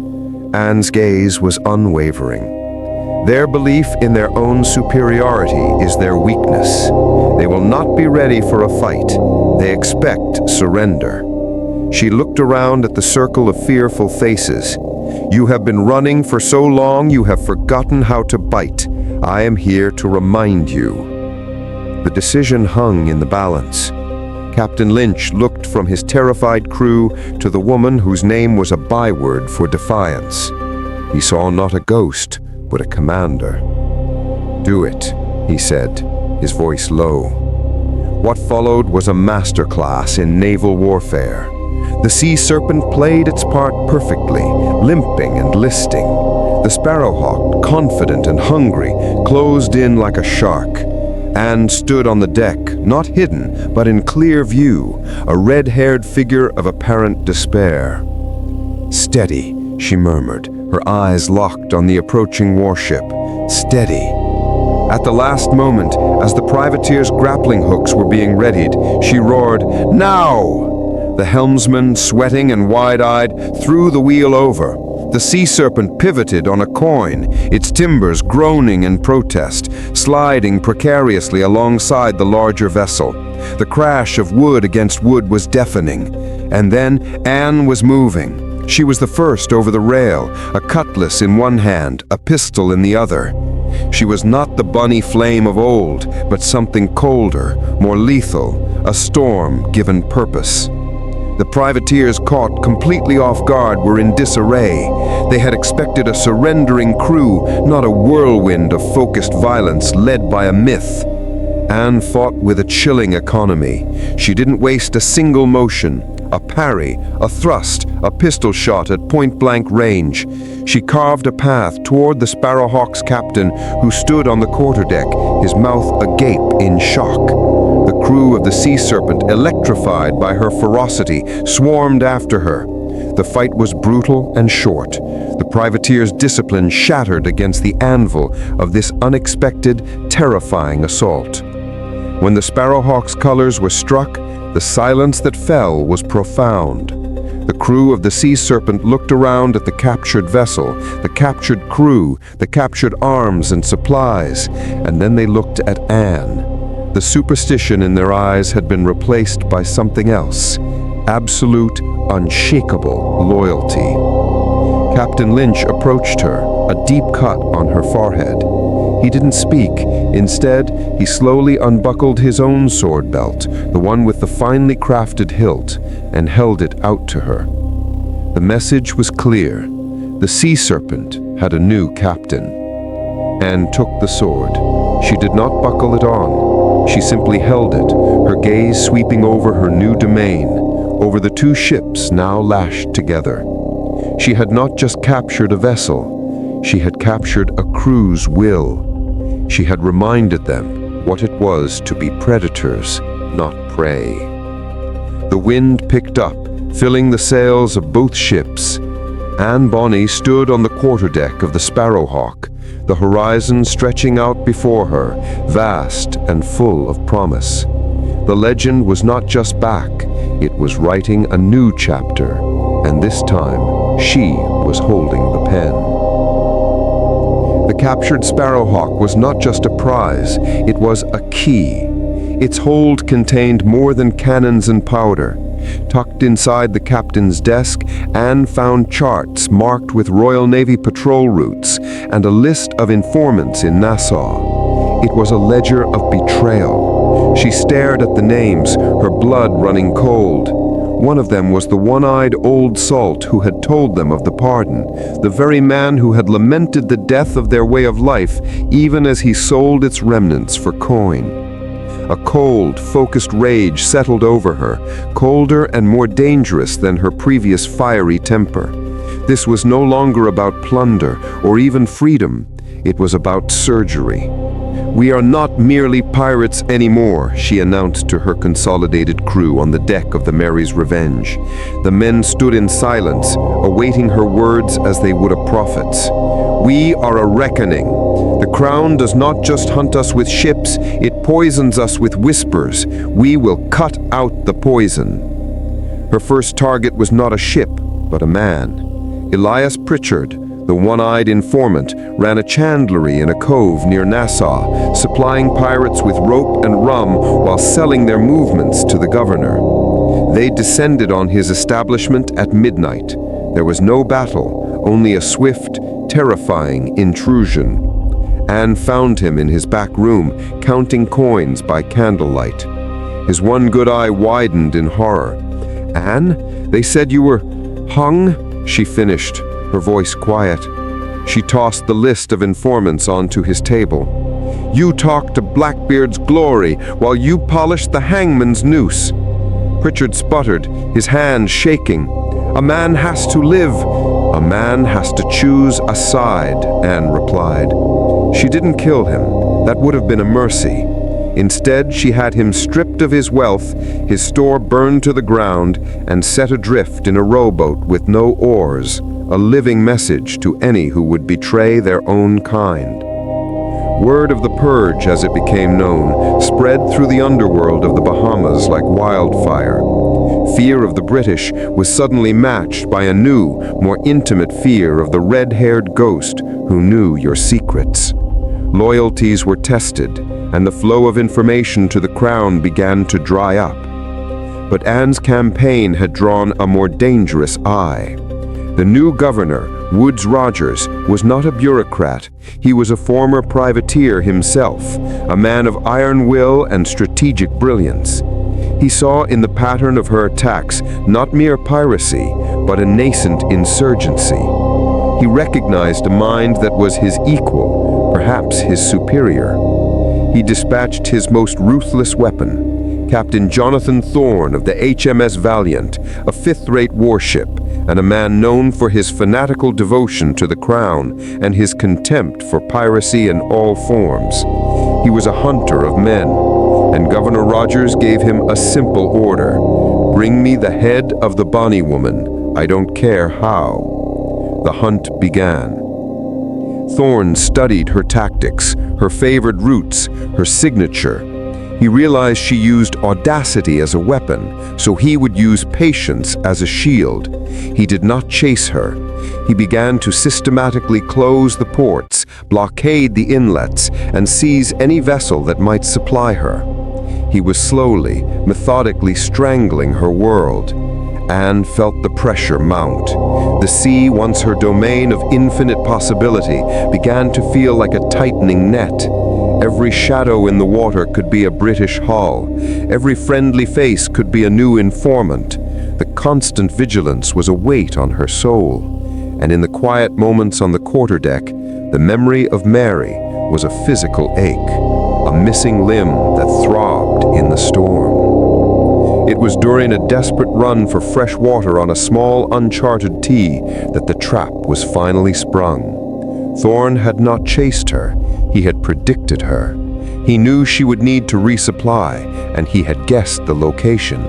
Anne's gaze was unwavering. Their belief in their own superiority is their weakness. They will not be ready for a fight. They expect surrender. She looked around at the circle of fearful faces. You have been running for so long you have forgotten how to bite. I am here to remind you. The decision hung in the balance. Captain Lynch looked from his terrified crew to the woman whose name was a byword for defiance. He saw not a ghost, but a commander. Do it, he said, his voice low. What followed was a masterclass in naval warfare. The sea serpent played its part perfectly, limping and listing. The sparrowhawk, confident and hungry, closed in like a shark. Anne stood on the deck, not hidden, but in clear view, a red-haired figure of apparent despair. Steady, she murmured, her eyes locked on the approaching warship. Steady. At the last moment, as the privateer's grappling hooks were being readied, she roared, "Now!" The helmsman, sweating and wide-eyed, threw the wheel over. The sea serpent pivoted on a coin, its timbers groaning in protest, sliding precariously alongside the larger vessel. The crash of wood against wood was deafening. And then Anne was moving. She was the first over the rail, a cutlass in one hand, a pistol in the other. She was not the Bonny flame of old, but something colder, more lethal, a storm given purpose. The privateers, caught completely off guard, were in disarray. They had expected a surrendering crew, not a whirlwind of focused violence led by a myth. Anne fought with a chilling economy. She didn't waste a single motion. A parry, a thrust, a pistol shot at point-blank range. She carved a path toward the Sparrowhawk's captain, who stood on the quarterdeck, his mouth agape in shock. The crew of the Sea Serpent, electrified by her ferocity, swarmed after her. The fight was brutal and short. The privateer's discipline shattered against the anvil of this unexpected, terrifying assault. When the Sparrowhawk's colors were struck, the silence that fell was profound. The crew of the Sea Serpent looked around at the captured vessel, the captured crew, the captured arms and supplies, and then they looked at Anne. The superstition in their eyes had been replaced by something else, absolute, unshakable loyalty. Captain Lynch approached her, a deep cut on her forehead. He didn't speak. Instead, he slowly unbuckled his own sword belt, the one with the finely crafted hilt, and held it out to her. The message was clear. The Sea Serpent had a new captain. Anne took the sword. She did not buckle it on. She simply held it, her gaze sweeping over her new domain, over the two ships now lashed together. She had not just captured a vessel. She had captured a crew's will. She had reminded them what it was to be predators, not prey. The wind picked up, filling the sails of both ships. Anne Bonny stood on the quarterdeck of the Sparrowhawk, the horizon stretching out before her, vast and full of promise. The legend was not just back, it was writing a new chapter, and this time she was holding the pen. The captured Sparrowhawk was not just a prize, it was a key. Its hold contained more than cannons and powder. Tucked inside the captain's desk, Anne found charts marked with Royal Navy patrol routes and a list of informants in Nassau. It was a ledger of betrayal. She stared at the names, her blood running cold. One of them was the one-eyed old salt who had told them of the pardon, the very man who had lamented the death of their way of life even as he sold its remnants for coin. A cold, focused rage settled over her, colder and more dangerous than her previous fiery temper. This was no longer about plunder or even freedom. It was about surgery. "We are not merely pirates anymore," she announced to her consolidated crew on the deck of the Mary's Revenge. The men stood in silence, awaiting her words as they would a prophet's. "We are a reckoning. The Crown does not just hunt us with ships, it poisons us with whispers. We will cut out the poison." Her first target was not a ship, but a man. Elias Pritchard, The one-eyed informant ran a chandlery in a cove near Nassau, supplying pirates with rope and rum while selling their movements to the governor. They descended on his establishment at midnight. There was no battle, only a swift, terrifying intrusion. Anne found him in his back room, counting coins by candlelight. His one good eye widened in horror. "Anne, they said you were hung?" she finished, her voice quiet. She tossed the list of informants onto his table. "You talked to Blackbeard's glory while you polished the hangman's noose." Pritchard sputtered, his hand shaking. "A man has to live. A man has to choose a side," Anne replied. She didn't kill him. That would have been a mercy. Instead, she had him stripped of his wealth, his store burned to the ground, and set adrift in a rowboat with no oars, a living message to any who would betray their own kind. Word of the purge, as it became known, spread through the underworld of the Bahamas like wildfire. Fear of the British was suddenly matched by a new, more intimate fear of the red-haired ghost who knew your secrets. Loyalties were tested, and the flow of information to the crown began to dry up. But Anne's campaign had drawn a more dangerous eye. The new governor, Woodes Rogers, was not a bureaucrat. He was a former privateer himself, a man of iron will and strategic brilliance. He saw in the pattern of her attacks not mere piracy, but a nascent insurgency. He recognized a mind that was his equal, perhaps his superior. He dispatched his most ruthless weapon, Captain Jonathan Thorne of the HMS Valiant, a fifth-rate warship, and a man known for his fanatical devotion to the crown and his contempt for piracy in all forms. He was a hunter of men, and Governor Rogers gave him a simple order: "Bring me the head of the Bonny woman, I don't care how." The hunt began. Thorne studied her tactics, her favored routes, her signature. He realized she used audacity as a weapon, so he would use patience as a shield. He did not chase her. He began to systematically close the ports, blockade the inlets, and seize any vessel that might supply her. He was slowly, methodically strangling her world. Anne felt the pressure mount. The sea, once her domain of infinite possibility, began to feel like a tightening net. Every shadow in the water could be a British hull. Every friendly face could be a new informant. The constant vigilance was a weight on her soul. And in the quiet moments on the quarterdeck, the memory of Mary was a physical ache, a missing limb that throbbed in the storm. It was during a desperate run for fresh water on a small, uncharted sea that the trap was finally sprung. Thorne had not chased her. He had predicted her. He knew she would need to resupply, and he had guessed the location.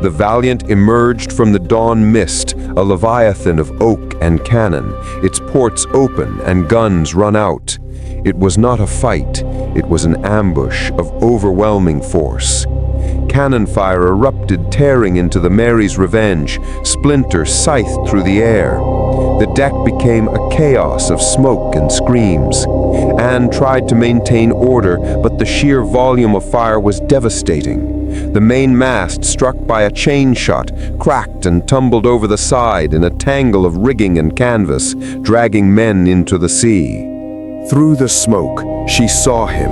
The Valiant emerged from the dawn mist, a leviathan of oak and cannon, its ports open and guns run out. It was not a fight. It was an ambush of overwhelming force. Cannon fire erupted, tearing into the Mary's Revenge. Splinters scythed through the air. The deck became a chaos of smoke and screams. Anne tried to maintain order, but the sheer volume of fire was devastating. The main mast, struck by a chain shot, cracked and tumbled over the side in a tangle of rigging and canvas, dragging men into the sea. Through the smoke, she saw him,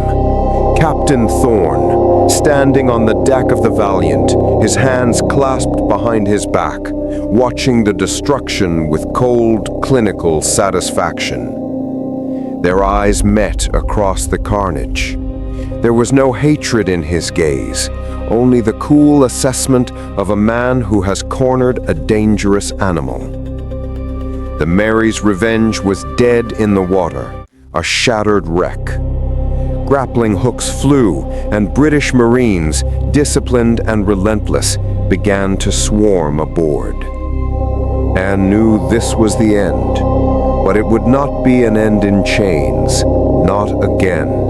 Captain Thorne, standing on the deck of the Valiant, his hands clasped behind his back, watching the destruction with cold, clinical satisfaction. Their eyes met across the carnage. There was no hatred in his gaze, only the cool assessment of a man who has cornered a dangerous animal. The Mary's Revenge was dead in the water, a shattered wreck. Grappling hooks flew, and British Marines, disciplined and relentless, began to swarm aboard. Anne knew this was the end, but it would not be an end in chains, not again.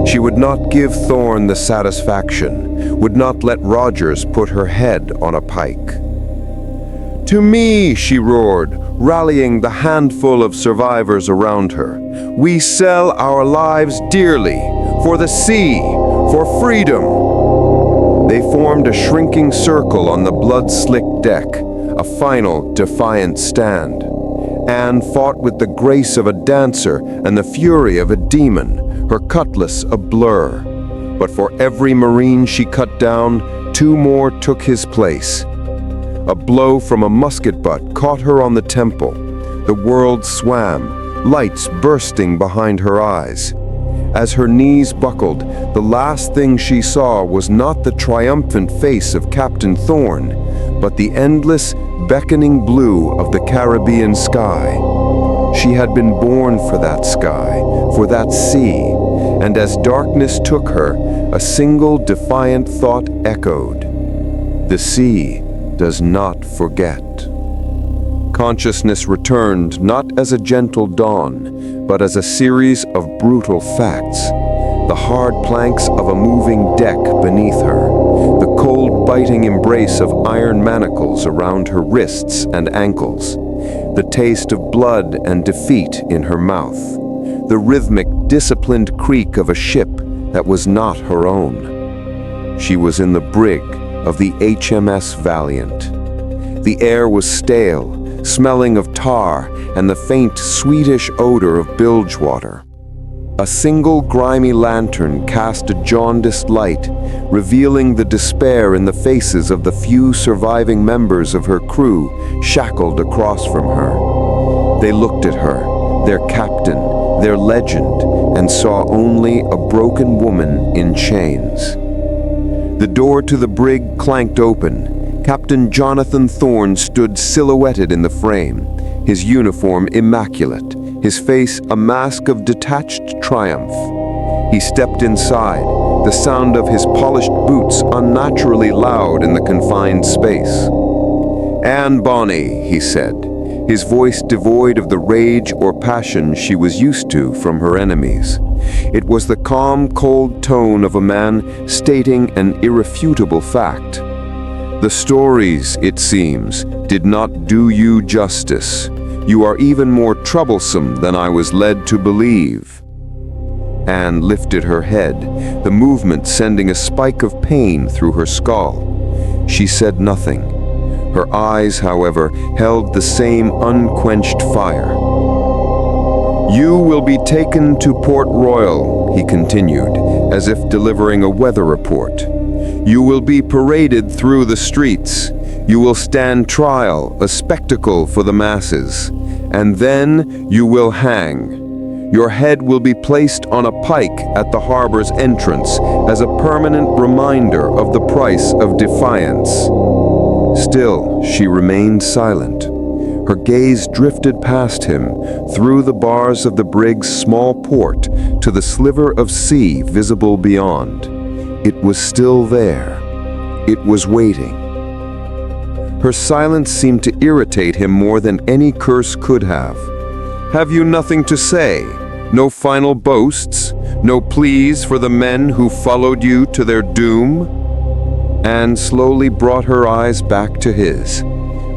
She would not give Thorne the satisfaction, would not let Rogers put her head on a pike. To me, she roared, rallying the handful of survivors around her. We sell our lives dearly, for the sea, for freedom. They formed a shrinking circle on the blood-slicked deck, a final, defiant stand. Anne fought with the grace of a dancer and the fury of a demon, her cutlass a blur. But for every Marine she cut down, 2 more took his place. A blow from a musket butt caught her on the temple. The world swam, lights bursting behind her eyes. As her knees buckled, the last thing she saw was not the triumphant face of Captain Thorne, but the endless, beckoning blue of the Caribbean sky. She had been born for that sky, for that sea, and as darkness took her, a single defiant thought echoed. The sea does not forget. Consciousness returned not as a gentle dawn, but as a series of brutal facts. The hard planks of a moving deck beneath her, the cold biting embrace of iron manacles around her wrists and ankles, the taste of blood and defeat in her mouth, the rhythmic, disciplined creak of a ship that was not her own. She was in the brig of the HMS Valiant. The air was stale, smelling of tar and the faint, sweetish odor of bilge water. A single grimy lantern cast a jaundiced light, revealing the despair in the faces of the few surviving members of her crew shackled across from her. They looked at her, their captain, their legend, and saw only a broken woman in chains. The door to the brig clanked open. Captain Jonathan Thorne stood silhouetted in the frame, his uniform immaculate, his face a mask of detached triumph. He stepped inside, the sound of his polished boots unnaturally loud in the confined space. "Anne Bonny," he said, his voice devoid of the rage or passion she was used to from her enemies. It was the calm, cold tone of a man stating an irrefutable fact. The stories, it seems, did not do you justice. You are even more troublesome than I was led to believe. Anne lifted her head, the movement sending a spike of pain through her skull. She said nothing. Her eyes, however, held the same unquenched fire. "You will be taken to Port Royal," he continued, as if delivering a weather report. "You will be paraded through the streets. You will stand trial, a spectacle for the masses. And then you will hang. Your head will be placed on a pike at the harbor's entrance as a permanent reminder of the price of defiance." Still, she remained silent. Her gaze drifted past him, through the bars of the brig's small port, to the sliver of sea visible beyond. It was still there. It was waiting. Her silence seemed to irritate him more than any curse could have. "Have you nothing to say? No final boasts? No pleas for the men who followed you to their doom?" Anne slowly brought her eyes back to his.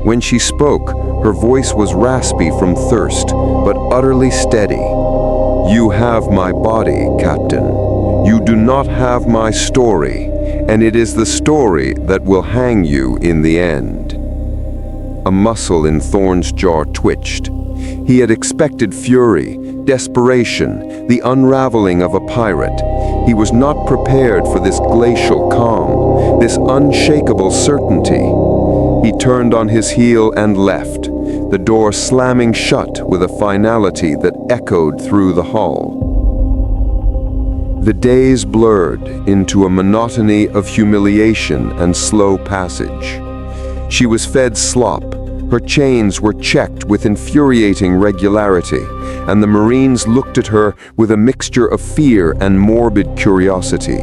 When she spoke, her voice was raspy from thirst, but utterly steady. "You have my body, Captain. You do not have my story, and it is the story that will hang you in the end." A muscle in Thorne's jaw twitched. He had expected fury, desperation, the unraveling of a pirate. He was not prepared for this glacial calm, this unshakable certainty. He turned on his heel and left, the door slamming shut with a finality that echoed through the hull. The days blurred into a monotony of humiliation and slow passage. She was fed slop, her chains were checked with infuriating regularity, and the Marines looked at her with a mixture of fear and morbid curiosity.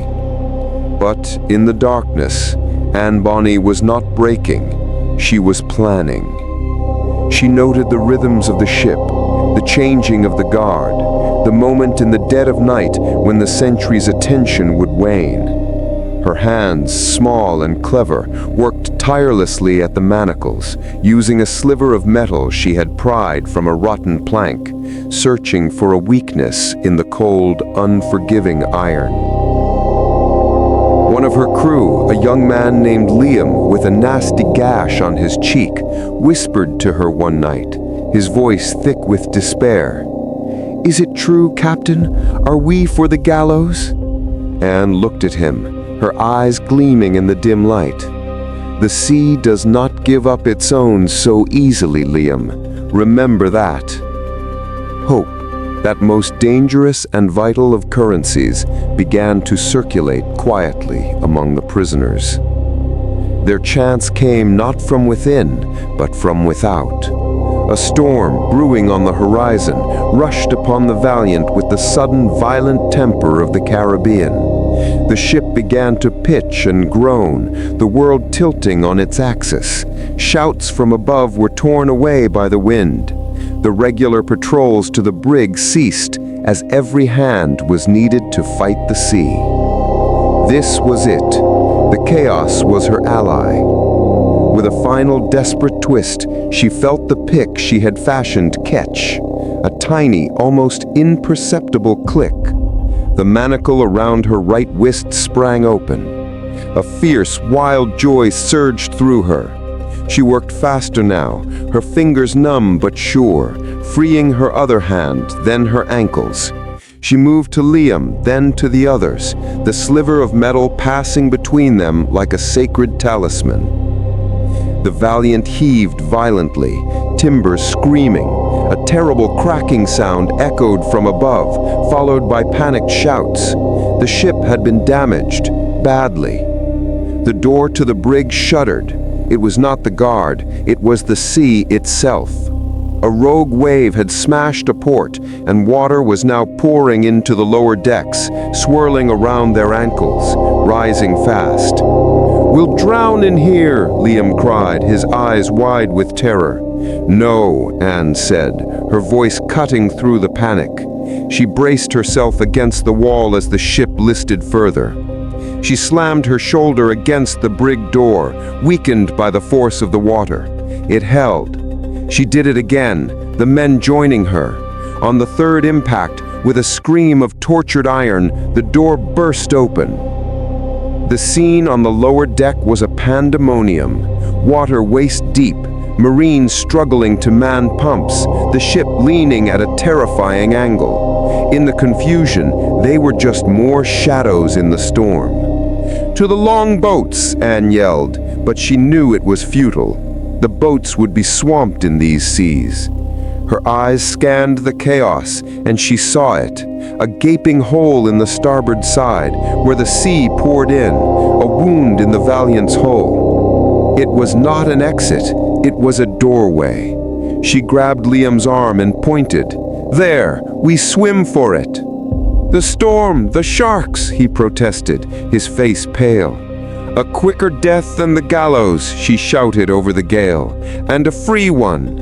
But in the darkness, Anne Bonny was not breaking, she was planning. She noted the rhythms of the ship, the changing of the guard, the moment in the dead of night when the sentry's attention would wane. Her hands, small and clever, worked tirelessly at the manacles, using a sliver of metal she had pried from a rotten plank, searching for a weakness in the cold, unforgiving iron. One of her crew, a young man named Liam with a nasty gash on his cheek, whispered to her one night, his voice thick with despair. "Is it true, Captain? Are we for the gallows?" Anne looked at him, her eyes gleaming in the dim light. "The sea does not give up its own so easily, Liam. Remember that." Hope, that most dangerous and vital of currencies, began to circulate quietly among the prisoners. Their chance came not from within, but from without. A storm, brewing on the horizon, rushed upon the Valiant with the sudden violent temper of the Caribbean. The ship began to pitch and groan, the world tilting on its axis. Shouts from above were torn away by the wind. The regular patrols to the brig ceased, as every hand was needed to fight the sea. This was it. The chaos was her ally. With a final desperate twist, she felt the pick she had fashioned catch. A tiny, almost imperceptible click. The manacle around her right wrist sprang open. A fierce, wild joy surged through her. She worked faster now, her fingers numb but sure, freeing her other hand, then her ankles. She moved to Liam, then to the others, the sliver of metal passing between them like a sacred talisman. The Valiant heaved violently, timbers screaming. A terrible cracking sound echoed from above, followed by panicked shouts. The ship had been damaged, badly. The door to the brig shuddered. It was not the guard, it was the sea itself. A rogue wave had smashed a port, and water was now pouring into the lower decks, swirling around their ankles, rising fast. "We'll drown in here," Liam cried, his eyes wide with terror. "No," Anne said, her voice cutting through the panic. She braced herself against the wall as the ship listed further. She slammed her shoulder against the brig door, weakened by the force of the water. It held. She did it again, the men joining her. On the third impact, with a scream of tortured iron, the door burst open. The scene on the lower deck was a pandemonium. Water waist deep, Marines struggling to man pumps, the ship leaning at a terrifying angle. In the confusion, they were just more shadows in the storm. "To the longboats!" Anne yelled, but she knew it was futile. The boats would be swamped in these seas. Her eyes scanned the chaos, and she saw it, a gaping hole in the starboard side, where the sea poured in, a wound in the Valiant's hull. It was not an exit, it was a doorway. She grabbed Liam's arm and pointed. "There, we swim for it." "The storm, the sharks," he protested, his face pale. "A quicker death than the gallows," she shouted over the gale, "and a free one."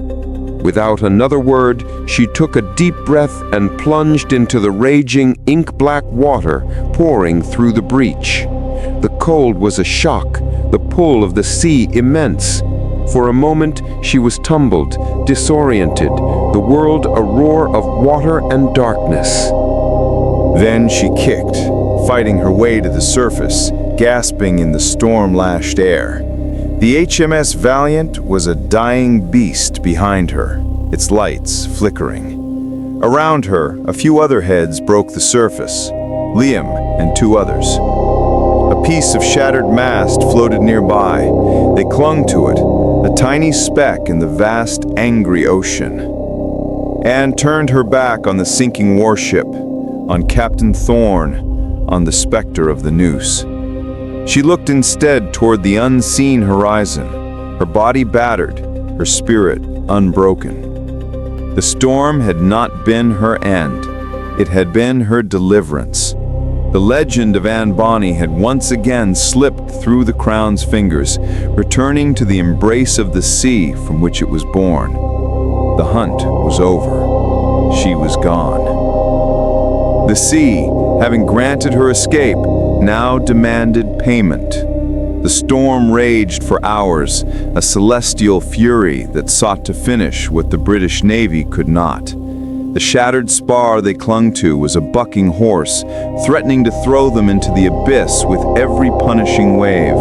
Without another word, she took a deep breath and plunged into the raging, ink-black water pouring through the breach. The cold was a shock, the pull of the sea immense. For a moment, she was tumbled, disoriented, the world a roar of water and darkness. Then she kicked, fighting her way to the surface, gasping in the storm-lashed air. The HMS Valiant was a dying beast behind her, its lights flickering. Around her, a few other heads broke the surface, Liam and two others. A piece of shattered mast floated nearby. They clung to it, a tiny speck in the vast, angry ocean. Anne turned her back on the sinking warship, on Captain Thorne, on the specter of the noose. She looked instead toward the unseen horizon, her body battered, her spirit unbroken. The storm had not been her end. It had been her deliverance. The legend of Anne Bonny had once again slipped through the crown's fingers, returning to the embrace of the sea from which it was born. The hunt was over. She was gone. The sea, having granted her escape, now demanded payment. The storm raged for hours, a celestial fury that sought to finish what the British Navy could not. The shattered spar they clung to was a bucking horse, threatening to throw them into the abyss with every punishing wave.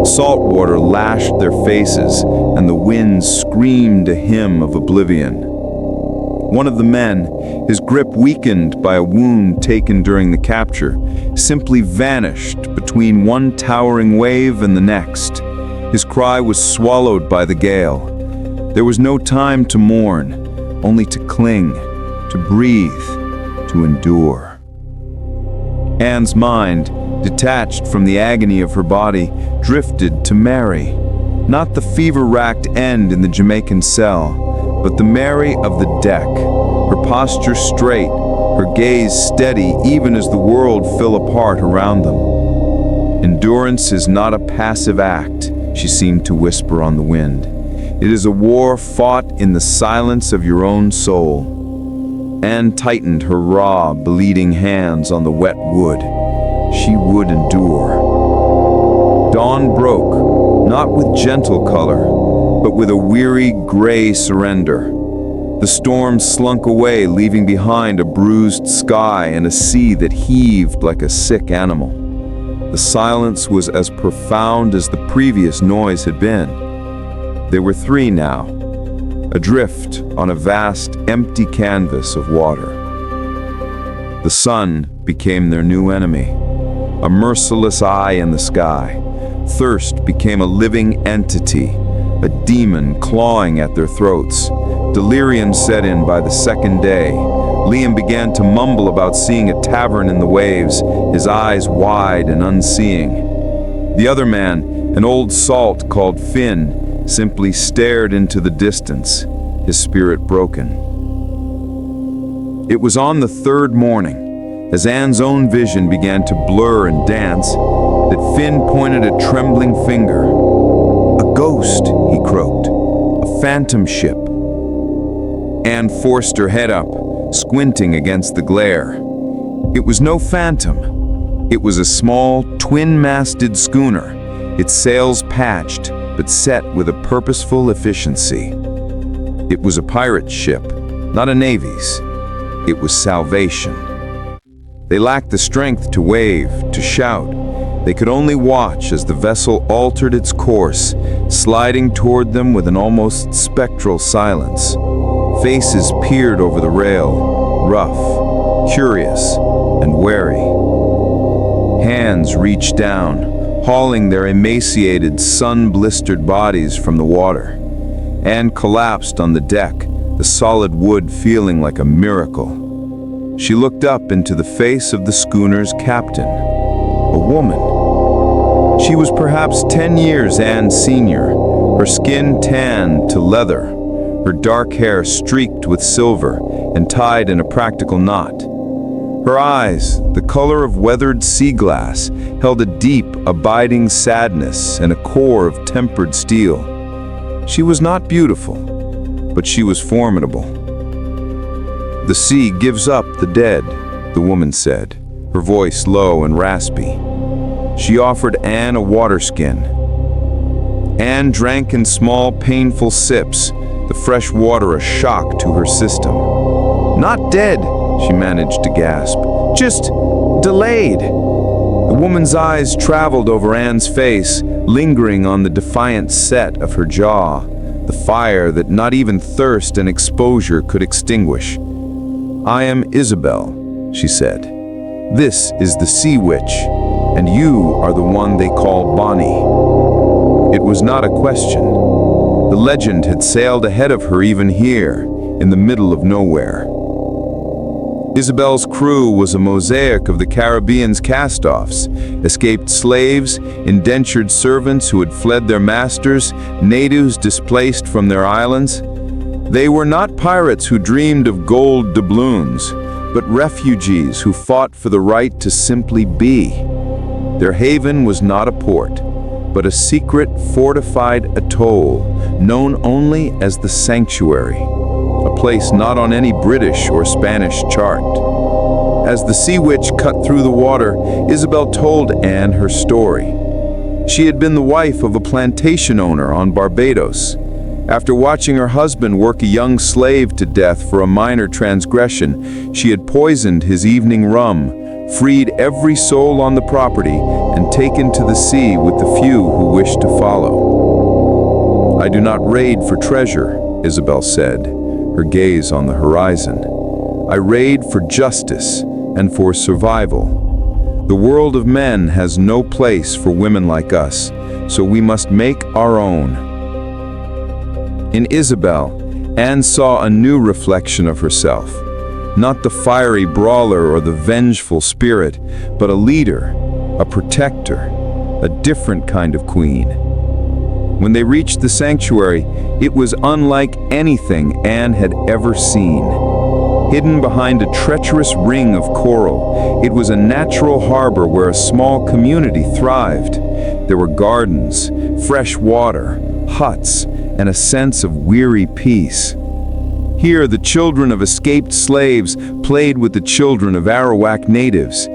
Salt water lashed their faces, and the winds screamed a hymn of oblivion. One of the men, his grip weakened by a wound taken during the capture, simply vanished between one towering wave and the next. His cry was swallowed by the gale. There was no time to mourn, only to cling, to breathe, to endure. Anne's mind, detached from the agony of her body, drifted to Mary. Not the fever-racked end in the Jamaican cell, but the Mary of the deck, her posture straight, her gaze steady even as the world fell apart around them. Endurance is not a passive act, she seemed to whisper on the wind. It is a war fought in the silence of your own soul. Anne tightened her raw, bleeding hands on the wet wood. She would endure. Dawn broke, not with gentle color, but with a weary, gray surrender. The storm slunk away, leaving behind a bruised sky and a sea that heaved like a sick animal. The silence was as profound as the previous noise had been. There were three now, adrift on a vast, empty canvas of water. The sun became their new enemy, a merciless eye in the sky. Thirst became a living entity, a demon clawing at their throats. Delirium set in by the second day. Liam began to mumble about seeing a tavern in the waves, his eyes wide and unseeing. The other man, an old salt called Finn, simply stared into the distance, his spirit broken. It was on the third morning, as Anne's own vision began to blur and dance, that Finn pointed a trembling finger. "A ghost," he croaked. "A phantom ship." Anne forced her head up, squinting against the glare. It was no phantom. It was a small, twin-masted schooner, its sails patched, but set with a purposeful efficiency. It was a pirate ship, not a navy's. It was salvation. They lacked the strength to wave, to shout. They could only watch as the vessel altered its course, sliding toward them with an almost spectral silence. Faces peered over the rail, rough, curious, and wary. Hands reached down, hauling their emaciated, sun-blistered bodies from the water. Anne collapsed on the deck, the solid wood feeling like a miracle. She looked up into the face of the schooner's captain, a woman. She was perhaps 10 years Anne's senior, her skin tanned to leather, her dark hair streaked with silver and tied in a practical knot. Her eyes, the color of weathered sea glass, held a deep, abiding sadness and a core of tempered steel. She was not beautiful, but she was formidable. "The sea gives up the dead," the woman said, her voice low and raspy. She offered Anne a water skin. Anne drank in small, painful sips, the fresh water a shock to her system. "Not dead," she managed to gasp. "Just delayed." The woman's eyes traveled over Anne's face, lingering on the defiant set of her jaw, the fire that not even thirst and exposure could extinguish. "I am Isabel," she said. "This is the Sea Witch, and you are the one they call Bonny." It was not a question. The legend had sailed ahead of her even here, in the middle of nowhere. Isabel's crew was a mosaic of the Caribbean's cast-offs, escaped slaves, indentured servants who had fled their masters, natives displaced from their islands. They were not pirates who dreamed of gold doubloons, but refugees who fought for the right to simply be. Their haven was not a port, but a secret fortified atoll known only as the Sanctuary, a place not on any British or Spanish chart. As the sea witch cut through the water, Isabel told Anne her story. She had been the wife of a plantation owner on Barbados. After watching her husband work a young slave to death for a minor transgression, she had poisoned his evening rum, freed every soul on the property, and taken to the sea with the few who wished to follow. "I do not raid for treasure," Isabel said, her gaze on the horizon. "I raid for justice and for survival. The world of men has no place for women like us, so we must make our own." In Isabel, Anne saw a new reflection of herself. Not the fiery brawler or the vengeful spirit, but a leader, a protector, a different kind of queen. When they reached the sanctuary, it was unlike anything Anne had ever seen. Hidden behind a treacherous ring of coral, it was a natural harbor where a small community thrived. There were gardens, fresh water, huts, and a sense of weary peace. Here, the children of escaped slaves played with the children of Arawak natives.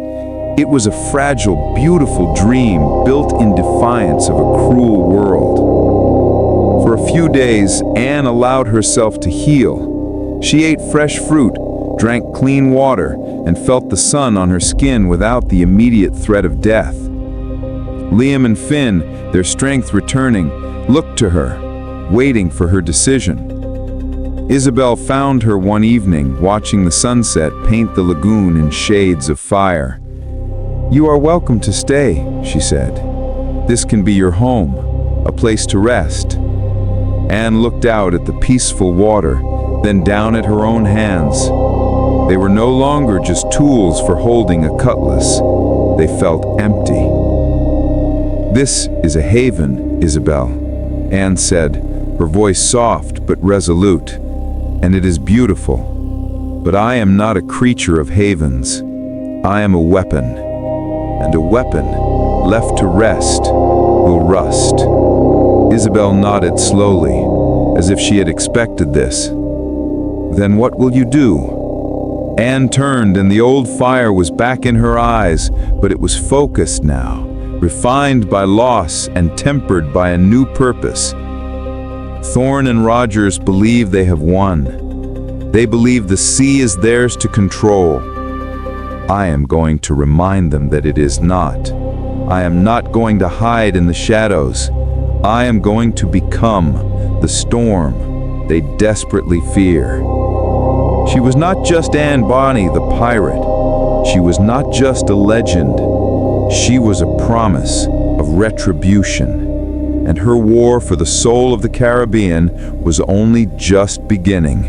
It was a fragile, beautiful dream built in defiance of a cruel world. For a few days, Anne allowed herself to heal. She ate fresh fruit, drank clean water, and felt the sun on her skin without the immediate threat of death. Liam and Finn, their strength returning, looked to her, waiting for her decision. Isabel found her one evening, watching the sunset paint the lagoon in shades of fire. "You are welcome to stay," she said. "This can be your home, a place to rest." Anne looked out at the peaceful water, then down at her own hands. They were no longer just tools for holding a cutlass. They felt empty. "This is a haven, Isabel," Anne said, her voice soft but resolute. "And it is beautiful. But I am not a creature of havens. I am a weapon. And a weapon, left to rest, will rust." Isabel nodded slowly, as if she had expected this. "Then what will you do?" Anne turned, and the old fire was back in her eyes, but it was focused now, refined by loss and tempered by a new purpose. Thorne and Rogers believe they have won. They believe the sea is theirs to control. I am going to remind them that it is not. I am not going to hide in the shadows. I am going to become the storm they desperately fear. She was not just Anne Bonny the pirate. She was not just a legend. She was a promise of retribution. And her war for the soul of the Caribbean was only just beginning.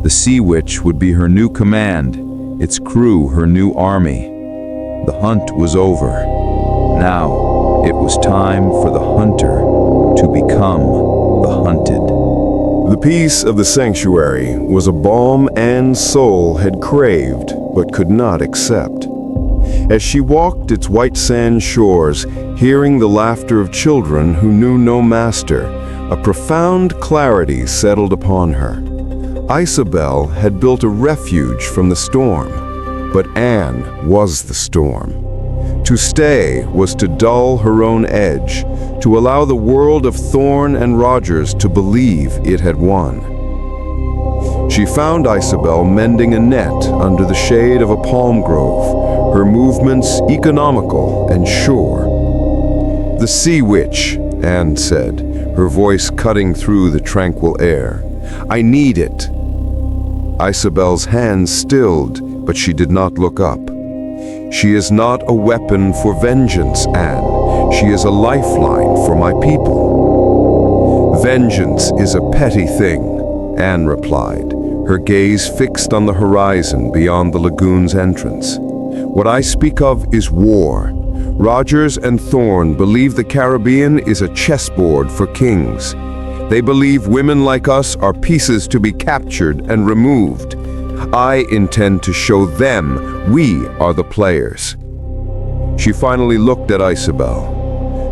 The Sea Witch would be her new command, its crew her new army. The hunt was over. Now it was time for the hunter to become the hunted. The peace of the sanctuary was a balm Anne's soul had craved but could not accept. As she walked its white sand shores, hearing the laughter of children who knew no master, a profound clarity settled upon her. Isabel had built a refuge from the storm, but Anne was the storm. To stay was to dull her own edge, to allow the world of Thorne and Rogers to believe it had won. She found Isabel mending a net under the shade of a palm grove, her movements economical and sure. "The Sea Witch," Anne said, her voice cutting through the tranquil air. "I need it." Isabel's hands stilled, but she did not look up. "She is not a weapon for vengeance, Anne. She is a lifeline for my people." "Vengeance is a petty thing," Anne replied, her gaze fixed on the horizon beyond the lagoon's entrance. "What I speak of is war. Rogers and Thorne believe the Caribbean is a chessboard for kings. They believe women like us are pieces to be captured and removed. I intend to show them we are the players." She finally looked at Isabel.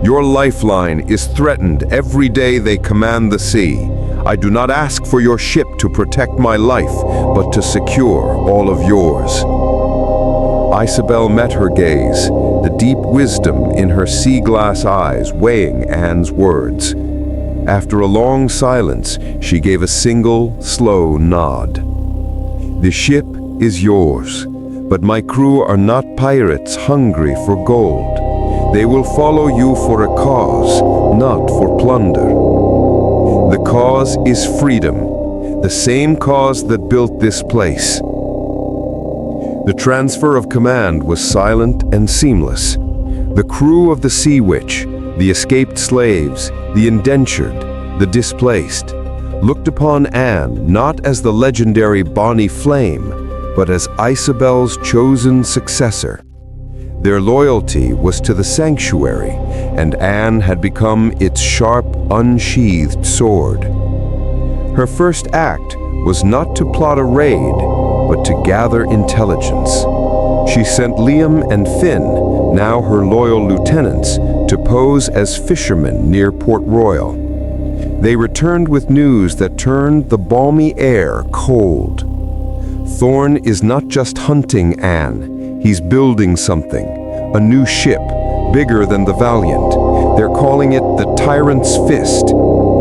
"Your lifeline is threatened every day they command the sea. I do not ask for your ship to protect my life, but to secure all of yours." Isabel met her gaze, the deep wisdom in her sea-glass eyes weighing Anne's words. After a long silence, she gave a single, slow nod. "The ship is yours, but my crew are not pirates hungry for gold. They will follow you for a cause, not for plunder. The cause is freedom, the same cause that built this place." The transfer of command was silent and seamless. The crew of the Sea Witch, the escaped slaves, the indentured, the displaced, looked upon Anne not as the legendary Bonny Flame, but as Isabel's chosen successor. Their loyalty was to the sanctuary, and Anne had become its sharp, unsheathed sword. Her first act was not to plot a raid, but to gather intelligence. She sent Liam and Finn, now her loyal lieutenants, to pose as fishermen near Port Royal. They returned with news that turned the balmy air cold. Thorn is not just hunting Anne, he's building something, a new ship, bigger than the Valiant. They're calling it the Tyrant's Fist,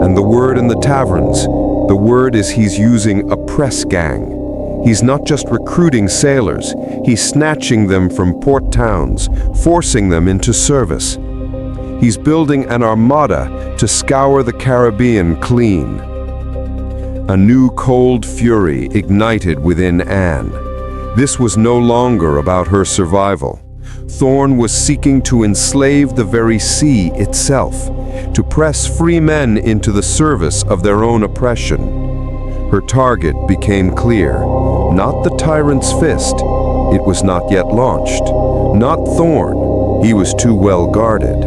and the word in the taverns, the word is he's using a press gang. He's not just recruiting sailors, he's snatching them from port towns, forcing them into service. He's building an armada to scour the Caribbean clean. A new cold fury ignited within Anne. This was no longer about her survival. Thorn was seeking to enslave the very sea itself, to press free men into the service of their own oppression. Her target became clear. Not the Tyrant's Fist. It was not yet launched. Not Thorn. He was too well guarded.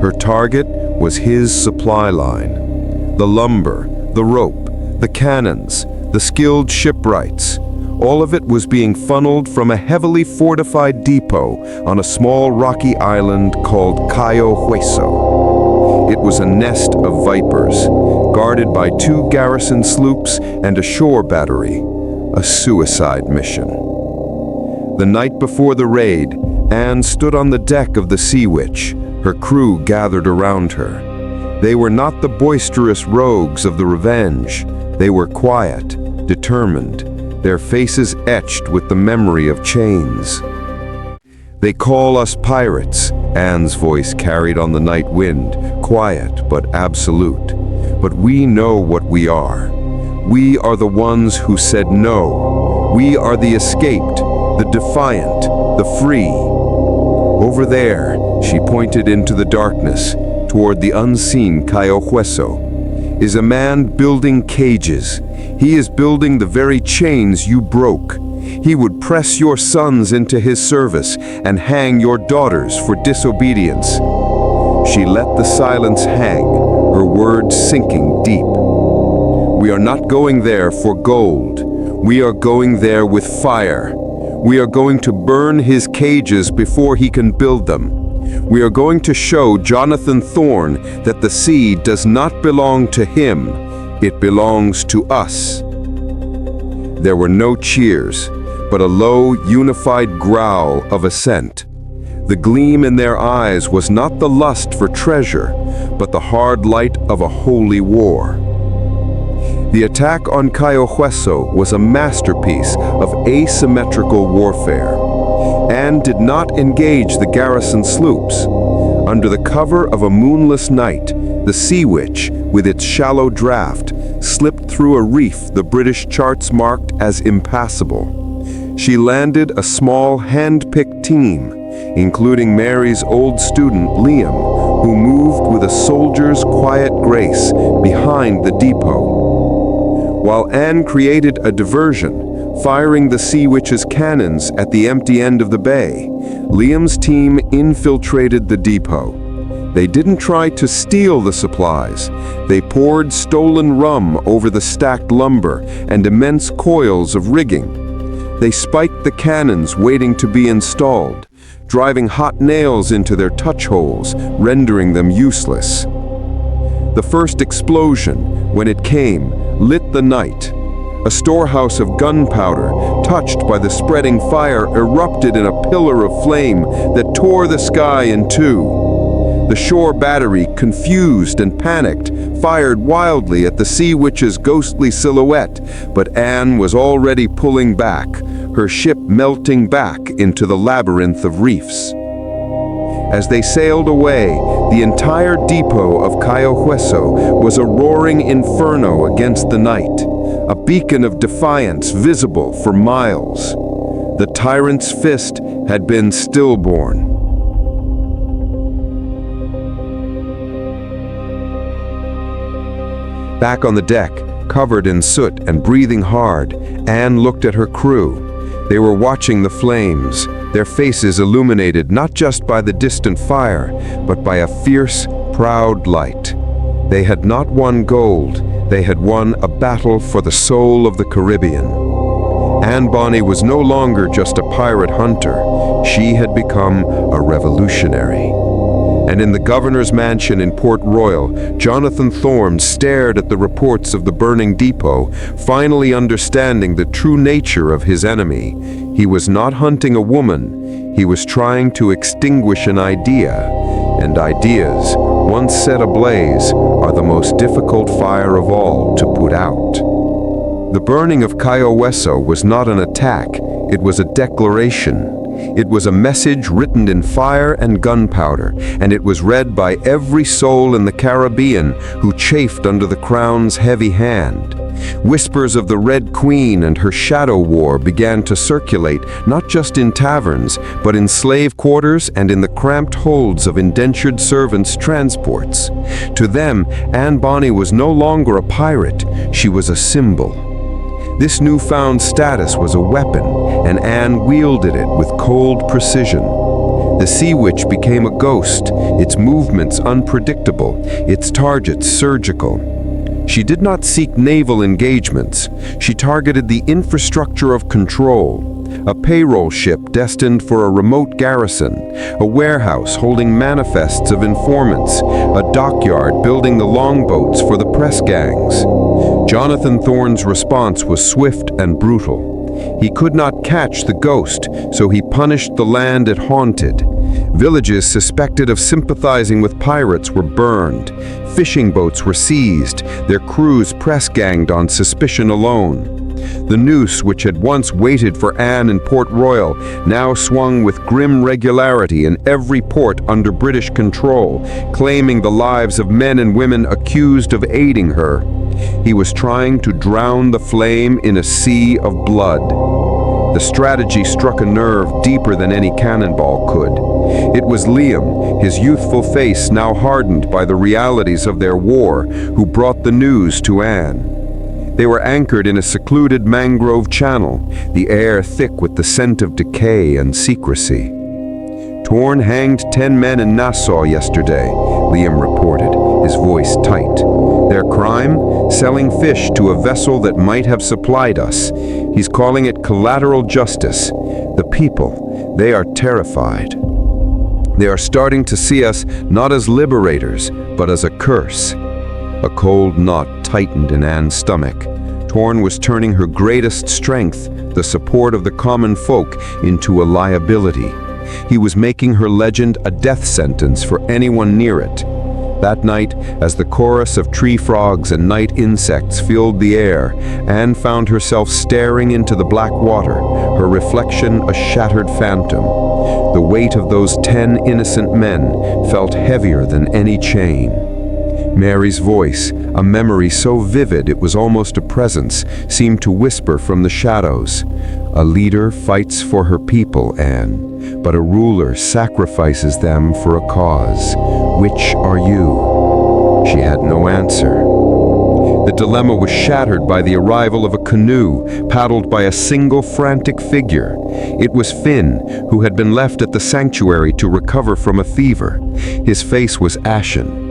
Her target was his supply line. The lumber, the rope, the cannons, the skilled shipwrights. All of it was being funneled from a heavily fortified depot on a small rocky island called Cayo Hueso. It was a nest of vipers, guarded by 2 garrison sloops and a shore battery, a suicide mission. The night before the raid, Anne stood on the deck of the Sea Witch, her crew gathered around her. They were not the boisterous rogues of the Revenge. They were quiet, determined, their faces etched with the memory of chains. "They call us pirates," Anne's voice carried on the night wind, quiet but absolute. "But we know what we are. We are the ones who said no. We are the escaped, the defiant, the free." Over there, she pointed into the darkness, toward the unseen Cayo Hueso, is a man building cages. He is building the very chains you broke. He would press your sons into his service and hang your daughters for disobedience. She let the silence hang, her words sinking deep. "We are not going there for gold. We are going there with fire. We are going to burn his cages before he can build them. We are going to show Jonathan Thorn that the sea does not belong to him. It belongs to us." There were no cheers, but a low, unified growl of assent. The gleam in their eyes was not the lust for treasure, but the hard light of a holy war. The attack on Cayo Hueso was a masterpiece of asymmetrical warfare. Anne did not engage the garrison sloops. Under the cover of a moonless night, the Sea Witch, with its shallow draft, slipped through a reef the British charts marked as impassable. She landed a small hand-picked team, including Mary's old student Liam, who moved with a soldier's quiet grace behind the depot. While Anne created a diversion, firing the Sea Witch's cannons at the empty end of the bay, Liam's team infiltrated the depot. They didn't try to steal the supplies. They poured stolen rum over the stacked lumber and immense coils of rigging. They spiked the cannons waiting to be installed, driving hot nails into their touch holes, rendering them useless. The first explosion, when it came, lit the night. A storehouse of gunpowder, touched by the spreading fire, erupted in a pillar of flame that tore the sky in two. The shore battery, confused and panicked, fired wildly at the sea witch's ghostly silhouette, but Anne was already pulling back, her ship melting back into the labyrinth of reefs. As they sailed away, the entire depot of Cayo Hueso was a roaring inferno against the night, a beacon of defiance visible for miles. The tyrant's fist had been stillborn. Back on the deck, covered in soot and breathing hard, Anne looked at her crew. They were watching the flames, their faces illuminated not just by the distant fire, but by a fierce, proud light. They had not won gold, they had won a battle for the soul of the Caribbean. Anne Bonny was no longer just a pirate hunter, she had become a revolutionary. And in the governor's mansion in Port Royal, Jonathan Thorne stared at the reports of the burning depot, finally understanding the true nature of his enemy. He was not hunting a woman, he was trying to extinguish an idea. And ideas, once set ablaze, are the most difficult fire of all to put out. The burning of Cayo Hueso was not an attack, it was a declaration. It was a message written in fire and gunpowder, and it was read by every soul in the Caribbean who chafed under the crown's heavy hand. Whispers of the Red Queen and her shadow war began to circulate, not just in taverns, but in slave quarters and in the cramped holds of indentured servants' transports. To them, Anne Bonny was no longer a pirate, she was a symbol. This newfound status was a weapon, and Anne wielded it with cold precision. The Sea Witch became a ghost, its movements unpredictable, its targets surgical. She did not seek naval engagements. She targeted the infrastructure of control. A payroll ship destined for a remote garrison, a warehouse holding manifests of informants, a dockyard building the longboats for the press gangs. Jonathan Thorne's response was swift and brutal. He could not catch the ghost, so he punished the land it haunted. Villages suspected of sympathizing with pirates were burned. Fishing boats were seized, their crews press-ganged on suspicion alone. The noose, which had once waited for Anne in Port Royal, now swung with grim regularity in every port under British control, claiming the lives of men and women accused of aiding her. He was trying to drown the flame in a sea of blood. The strategy struck a nerve deeper than any cannonball could. It was Liam, his youthful face now hardened by the realities of their war, who brought the news to Anne. They were anchored in a secluded mangrove channel, the air thick with the scent of decay and secrecy. Thorne hanged 10 men in Nassau yesterday, Liam reported, his voice tight. Their crime? Selling fish to a vessel that might have supplied us. He's calling it collateral justice. The people, they are terrified. They are starting to see us not as liberators, but as a curse. A cold knot tightened in Anne's stomach. Thorne was turning her greatest strength, the support of the common folk, into a liability. He was making her legend a death sentence for anyone near it. That night, as the chorus of tree frogs and night insects filled the air, Anne found herself staring into the black water, her reflection a shattered phantom. The weight of those 10 innocent men felt heavier than any chain. Mary's voice, a memory so vivid it was almost a presence, seemed to whisper from the shadows. A leader fights for her people, Anne, but a ruler sacrifices them for a cause. Which are you? She had no answer. The dilemma was shattered by the arrival of a canoe, paddled by a single frantic figure. It was Finn, who had been left at the sanctuary to recover from a fever. His face was ashen.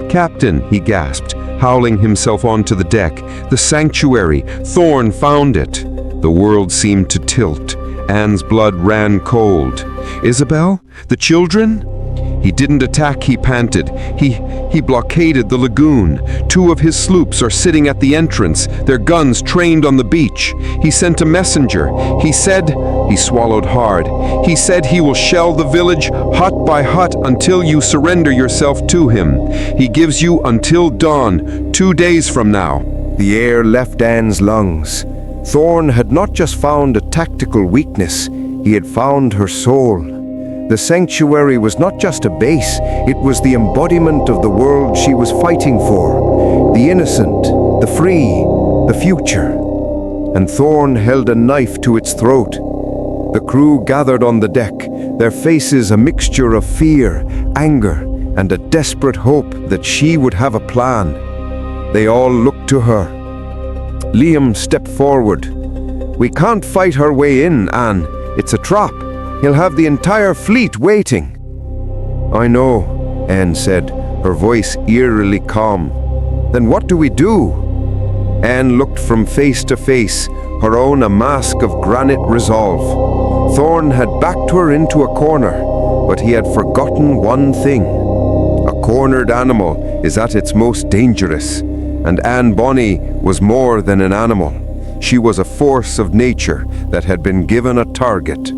"Captain," he gasped, howling himself onto the deck. "The sanctuary! Thorne found it!" The world seemed to tilt. Anne's blood ran cold. "Isabel? The children?" He didn't attack, he panted. He blockaded the lagoon. 2 of his sloops are sitting at the entrance, their guns trained on the beach. He sent a messenger. He said, he swallowed hard. He said he will shell the village hut by hut until you surrender yourself to him. He gives you until dawn, 2 days from now. The air left Anne's lungs. Thorn had not just found a tactical weakness, he had found her soul. The sanctuary was not just a base, it was the embodiment of the world she was fighting for. The innocent, the free, the future. And Thorn held a knife to its throat. The crew gathered on the deck, their faces a mixture of fear, anger, and a desperate hope that she would have a plan. They all looked to her. Liam stepped forward. "We can't fight her way in, Anne. It's a trap. He'll have the entire fleet waiting." "I know," Anne said, her voice eerily calm. "Then what do we do?" Anne looked from face to face, her own a mask of granite resolve. Thorn had backed her into a corner, but he had forgotten one thing. A cornered animal is at its most dangerous, and Anne Bonny was more than an animal. She was a force of nature that had been given a target.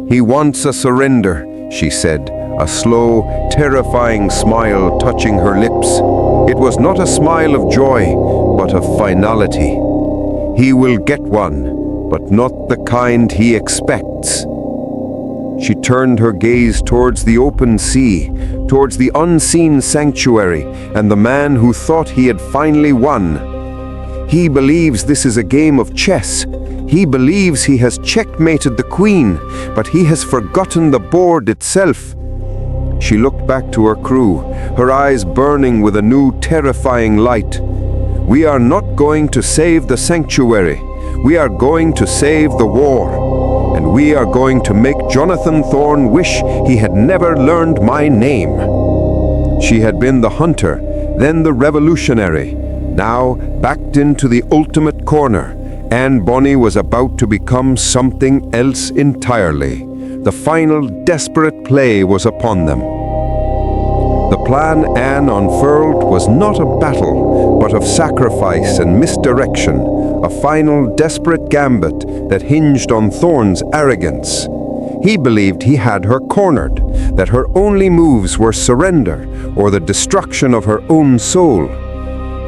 "He wants a surrender," she said, a slow, terrifying smile touching her lips. It was not a smile of joy, but of finality. "He will get one, but not the kind he expects." She turned her gaze towards the open sea, towards the unseen sanctuary, and the man who thought he had finally won. "He believes this is a game of chess. He believes he has checkmated the queen, but he has forgotten the board itself." She looked back to her crew, her eyes burning with a new terrifying light. "We are not going to save the sanctuary. We are going to save the war. And we are going to make Jonathan Thorn wish he had never learned my name." She had been the hunter, then the revolutionary. Now, backed into the ultimate corner, Anne Bonny was about to become something else entirely. The final desperate play was upon them. The plan Anne unfurled was not a battle, but of sacrifice and misdirection, a final desperate gambit that hinged on Thorn's arrogance. He believed he had her cornered, that her only moves were surrender or the destruction of her own soul.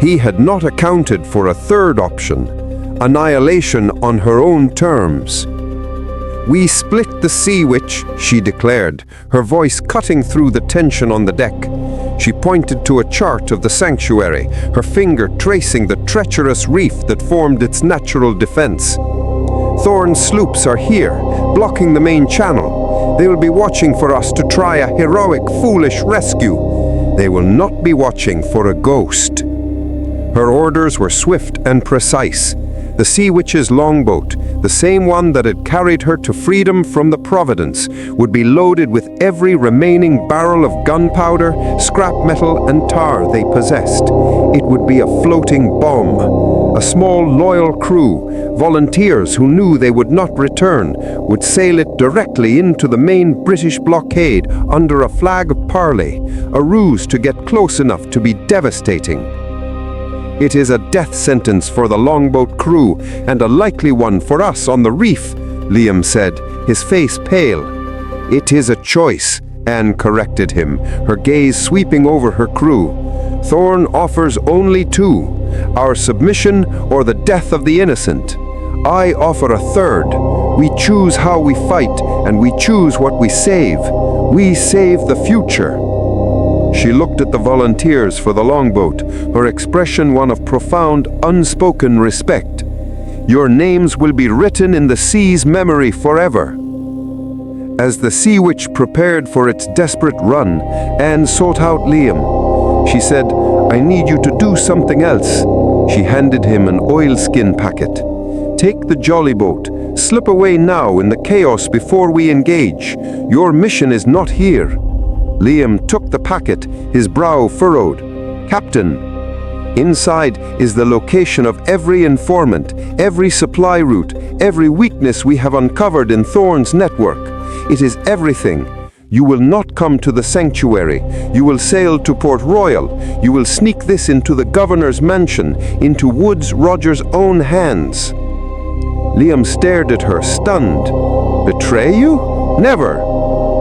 He had not accounted for a third option, annihilation on her own terms. "We split the Sea Witch," she declared, her voice cutting through the tension on the deck. She pointed to a chart of the sanctuary, her finger tracing the treacherous reef that formed its natural defense. "Thorn's sloops are here, blocking the main channel. They will be watching for us to try a heroic, foolish rescue. They will not be watching for a ghost." Her orders were swift and precise. The Sea Witch's longboat, the same one that had carried her to freedom from the Providence, would be loaded with every remaining barrel of gunpowder, scrap metal, and tar they possessed. It would be a floating bomb. A small, loyal crew, volunteers who knew they would not return, would sail it directly into the main British blockade under a flag of parley, a ruse to get close enough to be devastating. "It is a death sentence for the longboat crew, and a likely one for us on the reef," Liam said, his face pale. "It is a choice," Anne corrected him, her gaze sweeping over her crew. "Thorn offers only 2, our submission or the death of the innocent. I offer a third. We choose how we fight, and we choose what we save. We save the future." She looked at the volunteers for the longboat, her expression one of profound, unspoken respect. "Your names will be written in the sea's memory forever." As the Sea Witch prepared for its desperate run, Anne sought out Liam. She said, "I need you to do something else." She handed him an oilskin packet. "Take the jolly boat. Slip away now in the chaos before we engage. Your mission is not here." Liam took the packet, his brow furrowed. "Captain, inside is the location of every informant, every supply route, every weakness we have uncovered in Thorn's network. It is everything. You will not come to the sanctuary. You will sail to Port Royal. You will sneak this into the governor's mansion, into Woods Roger's own hands." Liam stared at her, stunned. "Betray you? Never."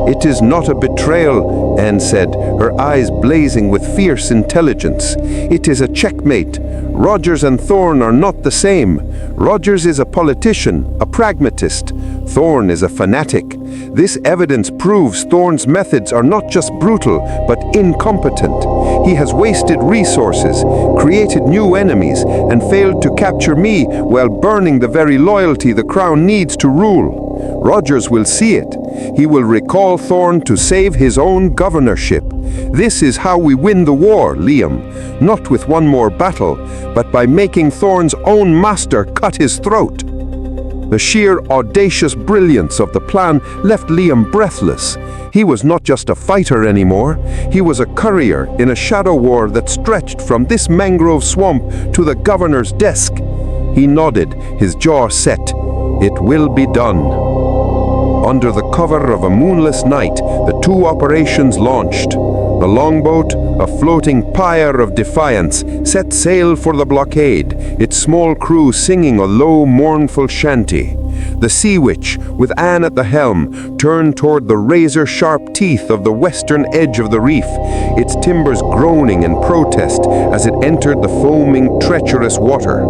"It is not a betrayal," Anne said, her eyes blazing with fierce intelligence. "It is a checkmate. Rogers and Thorne are not the same. Rogers is a politician, a pragmatist. Thorne is a fanatic. This evidence proves Thorne's methods are not just brutal, but incompetent. He has wasted resources, created new enemies, and failed to capture me while burning the very loyalty the crown needs to rule. Rogers will see it. He will recall Thorne to save his own governorship. This is how we win the war, Liam. Not with one more battle, but by making Thorne's own master cut his throat." The sheer audacious brilliance of the plan left Liam breathless. He was not just a fighter anymore. He was a courier in a shadow war that stretched from this mangrove swamp to the governor's desk. He nodded, his jaw set. It will be done. Under the cover of a moonless night, the two operations launched. The longboat, a floating pyre of defiance, set sail for the blockade, its small crew singing a low, mournful shanty. The Sea Witch, with Anne at the helm, turned toward the razor-sharp teeth of the western edge of the reef, its timbers groaning in protest as it entered the foaming, treacherous water.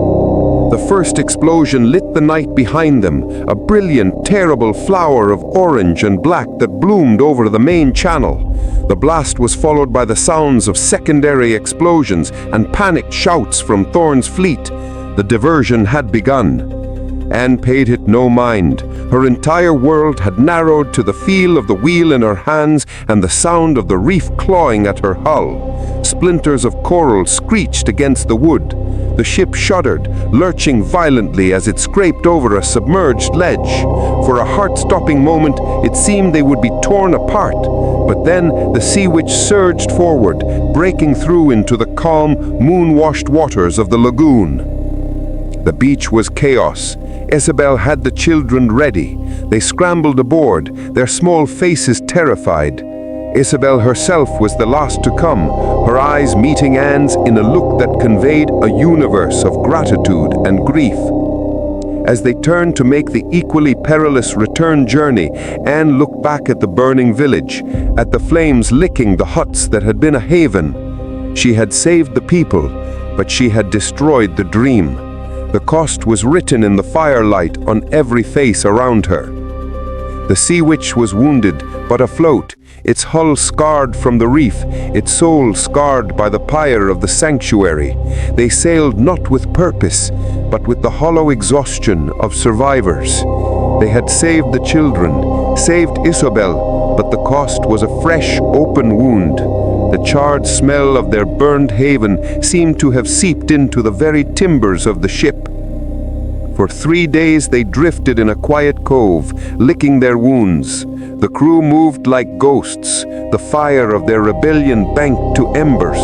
The first explosion lit the night behind them, a brilliant, terrible flower of orange and black that bloomed over the main channel. The blast was followed by the sounds of secondary explosions and panicked shouts from Thorne's fleet. The diversion had begun. Anne paid it no mind. Her entire world had narrowed to the feel of the wheel in her hands and the sound of the reef clawing at her hull. Splinters of coral screeched against the wood. The ship shuddered, lurching violently as it scraped over a submerged ledge. For a heart-stopping moment, it seemed they would be torn apart. But then the Sea Witch surged forward, breaking through into the calm, moon-washed waters of the lagoon. The beach was chaos. Isabel had the children ready. They scrambled aboard, their small faces terrified. Isabel herself was the last to come, her eyes meeting Anne's in a look that conveyed a universe of gratitude and grief. As they turned to make the equally perilous return journey, Anne looked back at the burning village, at the flames licking the huts that had been a haven. She had saved the people, but she had destroyed the dream. The cost was written in the firelight on every face around her. The Sea Witch was wounded, but afloat, its hull scarred from the reef, its soul scarred by the pyre of the sanctuary. They sailed not with purpose, but with the hollow exhaustion of survivors. They had saved the children, saved Isabel, but the cost was a fresh, open wound. The charred smell of their burned haven seemed to have seeped into the very timbers of the ship. For 3 days they drifted in a quiet cove, licking their wounds. The crew moved like ghosts, the fire of their rebellion banked to embers.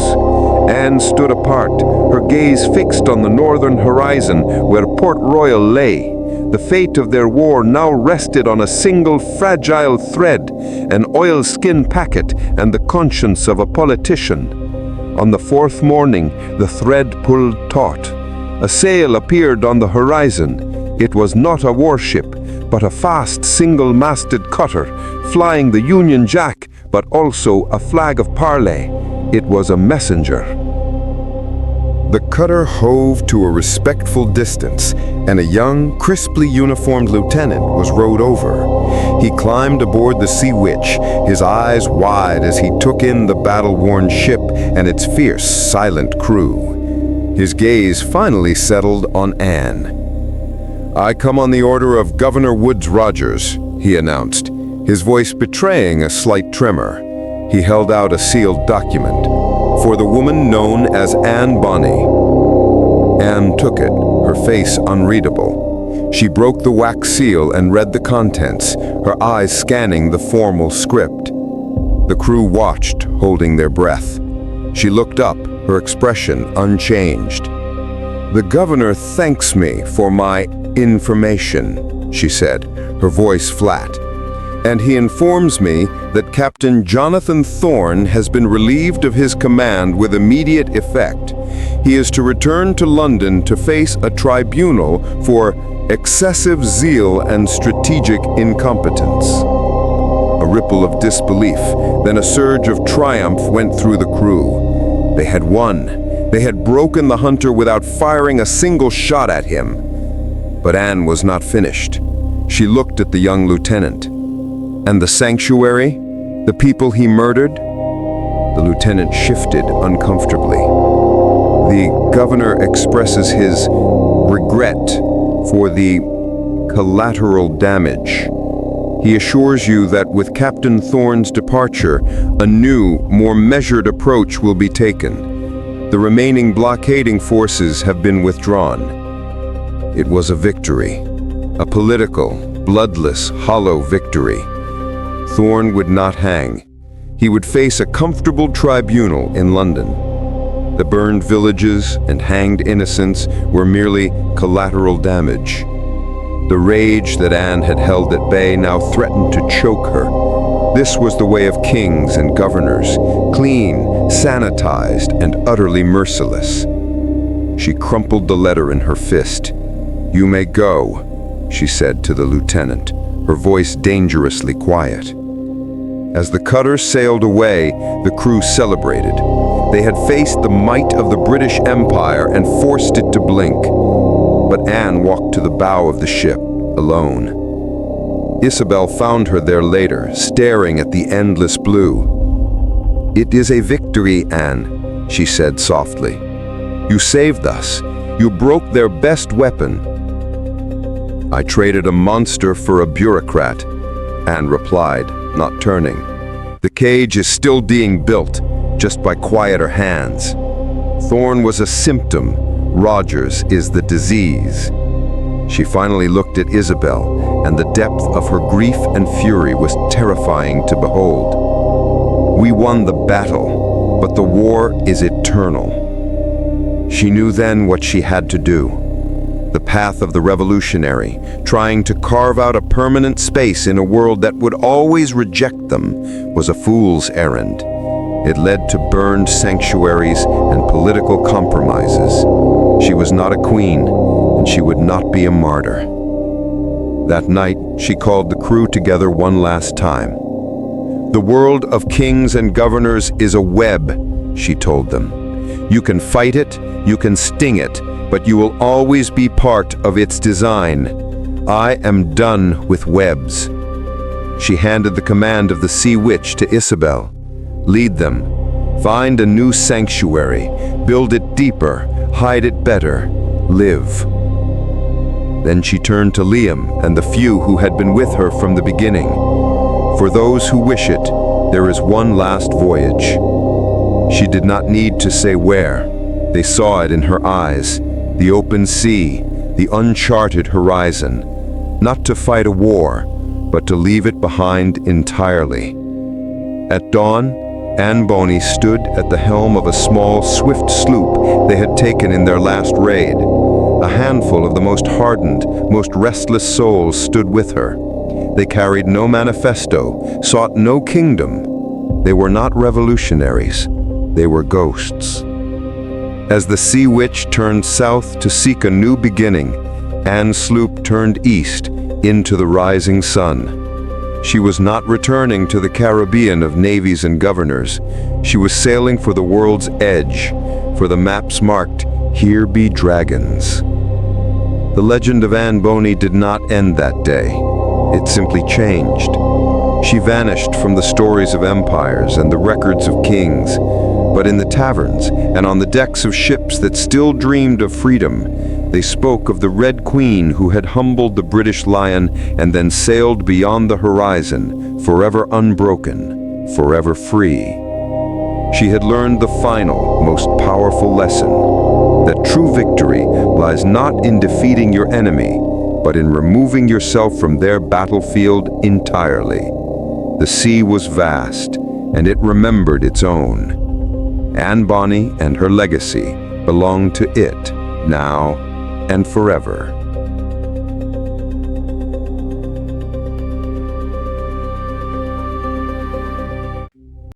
Anne stood apart, her gaze fixed on the northern horizon where Port Royal lay. The fate of their war now rested on a single fragile thread, an oilskin packet and the conscience of a politician. On the 4th morning, the thread pulled taut. A sail appeared on the horizon. It was not a warship, but a fast single-masted cutter, flying the Union Jack, but also a flag of parley. It was a messenger. The cutter hove to a respectful distance, and a young, crisply uniformed lieutenant was rowed over. He climbed aboard the Sea Witch, his eyes wide as he took in the battle-worn ship and its fierce, silent crew. His gaze finally settled on Anne. "I come on the order of Governor Woods Rogers," he announced, his voice betraying a slight tremor. He held out a sealed document. "For the woman known as Anne Bonny." Anne took it, her face unreadable. She broke the wax seal and read the contents, her eyes scanning the formal script. The crew watched, holding their breath. She looked up, her expression unchanged. "The governor thanks me for my information," she said, her voice flat. and he informs me that Captain Jonathan Thorne has been relieved of his command with immediate effect. He is to return to London to face a tribunal for excessive zeal and strategic incompetence. A ripple of disbelief, then a surge of triumph went through the crew. They had won. They had broken the hunter without firing a single shot at him. But Anne was not finished. She looked at the young lieutenant. And the sanctuary? The people he murdered? The lieutenant shifted uncomfortably. The governor expresses his regret for the collateral damage. He assures you that with Captain Thorne's departure, a new, more measured approach will be taken. The remaining blockading forces have been withdrawn. It was a victory, a political, bloodless, hollow victory. Thorne would not hang. He would face a comfortable tribunal in London. The burned villages and hanged innocents were merely collateral damage. The rage that Anne had held at bay now threatened to choke her. This was the way of kings and governors, clean, sanitized, and utterly merciless. She crumpled the letter in her fist. "You may go," she said to the lieutenant, her voice dangerously quiet. As the cutter sailed away, the crew celebrated. They had faced the might of the British Empire and forced it to blink. But Anne walked to the bow of the ship, alone. Isabel found her there later, staring at the endless blue. "It is a victory, Anne," she said softly. "You saved us. You broke their best weapon." "I traded a monster for a bureaucrat," Anne replied, not turning. "The cage is still being built, just by quieter hands. Thorne was a symptom. Rogers is the disease." She finally looked at Isabel, and the depth of her grief and fury was terrifying to behold. "We won the battle, but the war is eternal." She knew then what she had to do. The path of the revolutionary, trying to carve out a permanent space in a world that would always reject them, was a fool's errand. It led to burned sanctuaries and political compromises. She was not a queen, and she would not be a martyr. That night, she called the crew together one last time. "The world of kings and governors is a web," she told them. "You can fight it, you can sting it, but you will always be part of its design. I am done with webs." She handed the command of the Sea Witch to Isabel. "Lead them. Find a new sanctuary. Build it deeper. Hide it better. Live." Then she turned to Liam and the few who had been with her from the beginning. "For those who wish it, there is one last voyage." She did not need to say where. They saw it in her eyes. The open sea, the uncharted horizon. Not to fight a war, but to leave it behind entirely. At dawn, Anne Bonny stood at the helm of a small, swift sloop they had taken in their last raid. A handful of the most hardened, most restless souls stood with her. They carried no manifesto, sought no kingdom. They were not revolutionaries. They were ghosts. As the Sea Witch turned south to seek a new beginning, Anne's sloop turned east into the rising sun. She was not returning to the Caribbean of navies and governors. She was sailing for the world's edge, for the maps marked, "Here be dragons." The legend of Anne Bonny did not end that day. It simply changed. She vanished from the stories of empires and the records of kings. But in the taverns and on the decks of ships that still dreamed of freedom, they spoke of the Red Queen who had humbled the British Lion and then sailed beyond the horizon, forever unbroken, forever free. She had learned the final, most powerful lesson, that true victory lies not in defeating your enemy, but in removing yourself from their battlefield entirely. The sea was vast, and it remembered its own. Anne Bonny and her legacy belong to it, now and forever.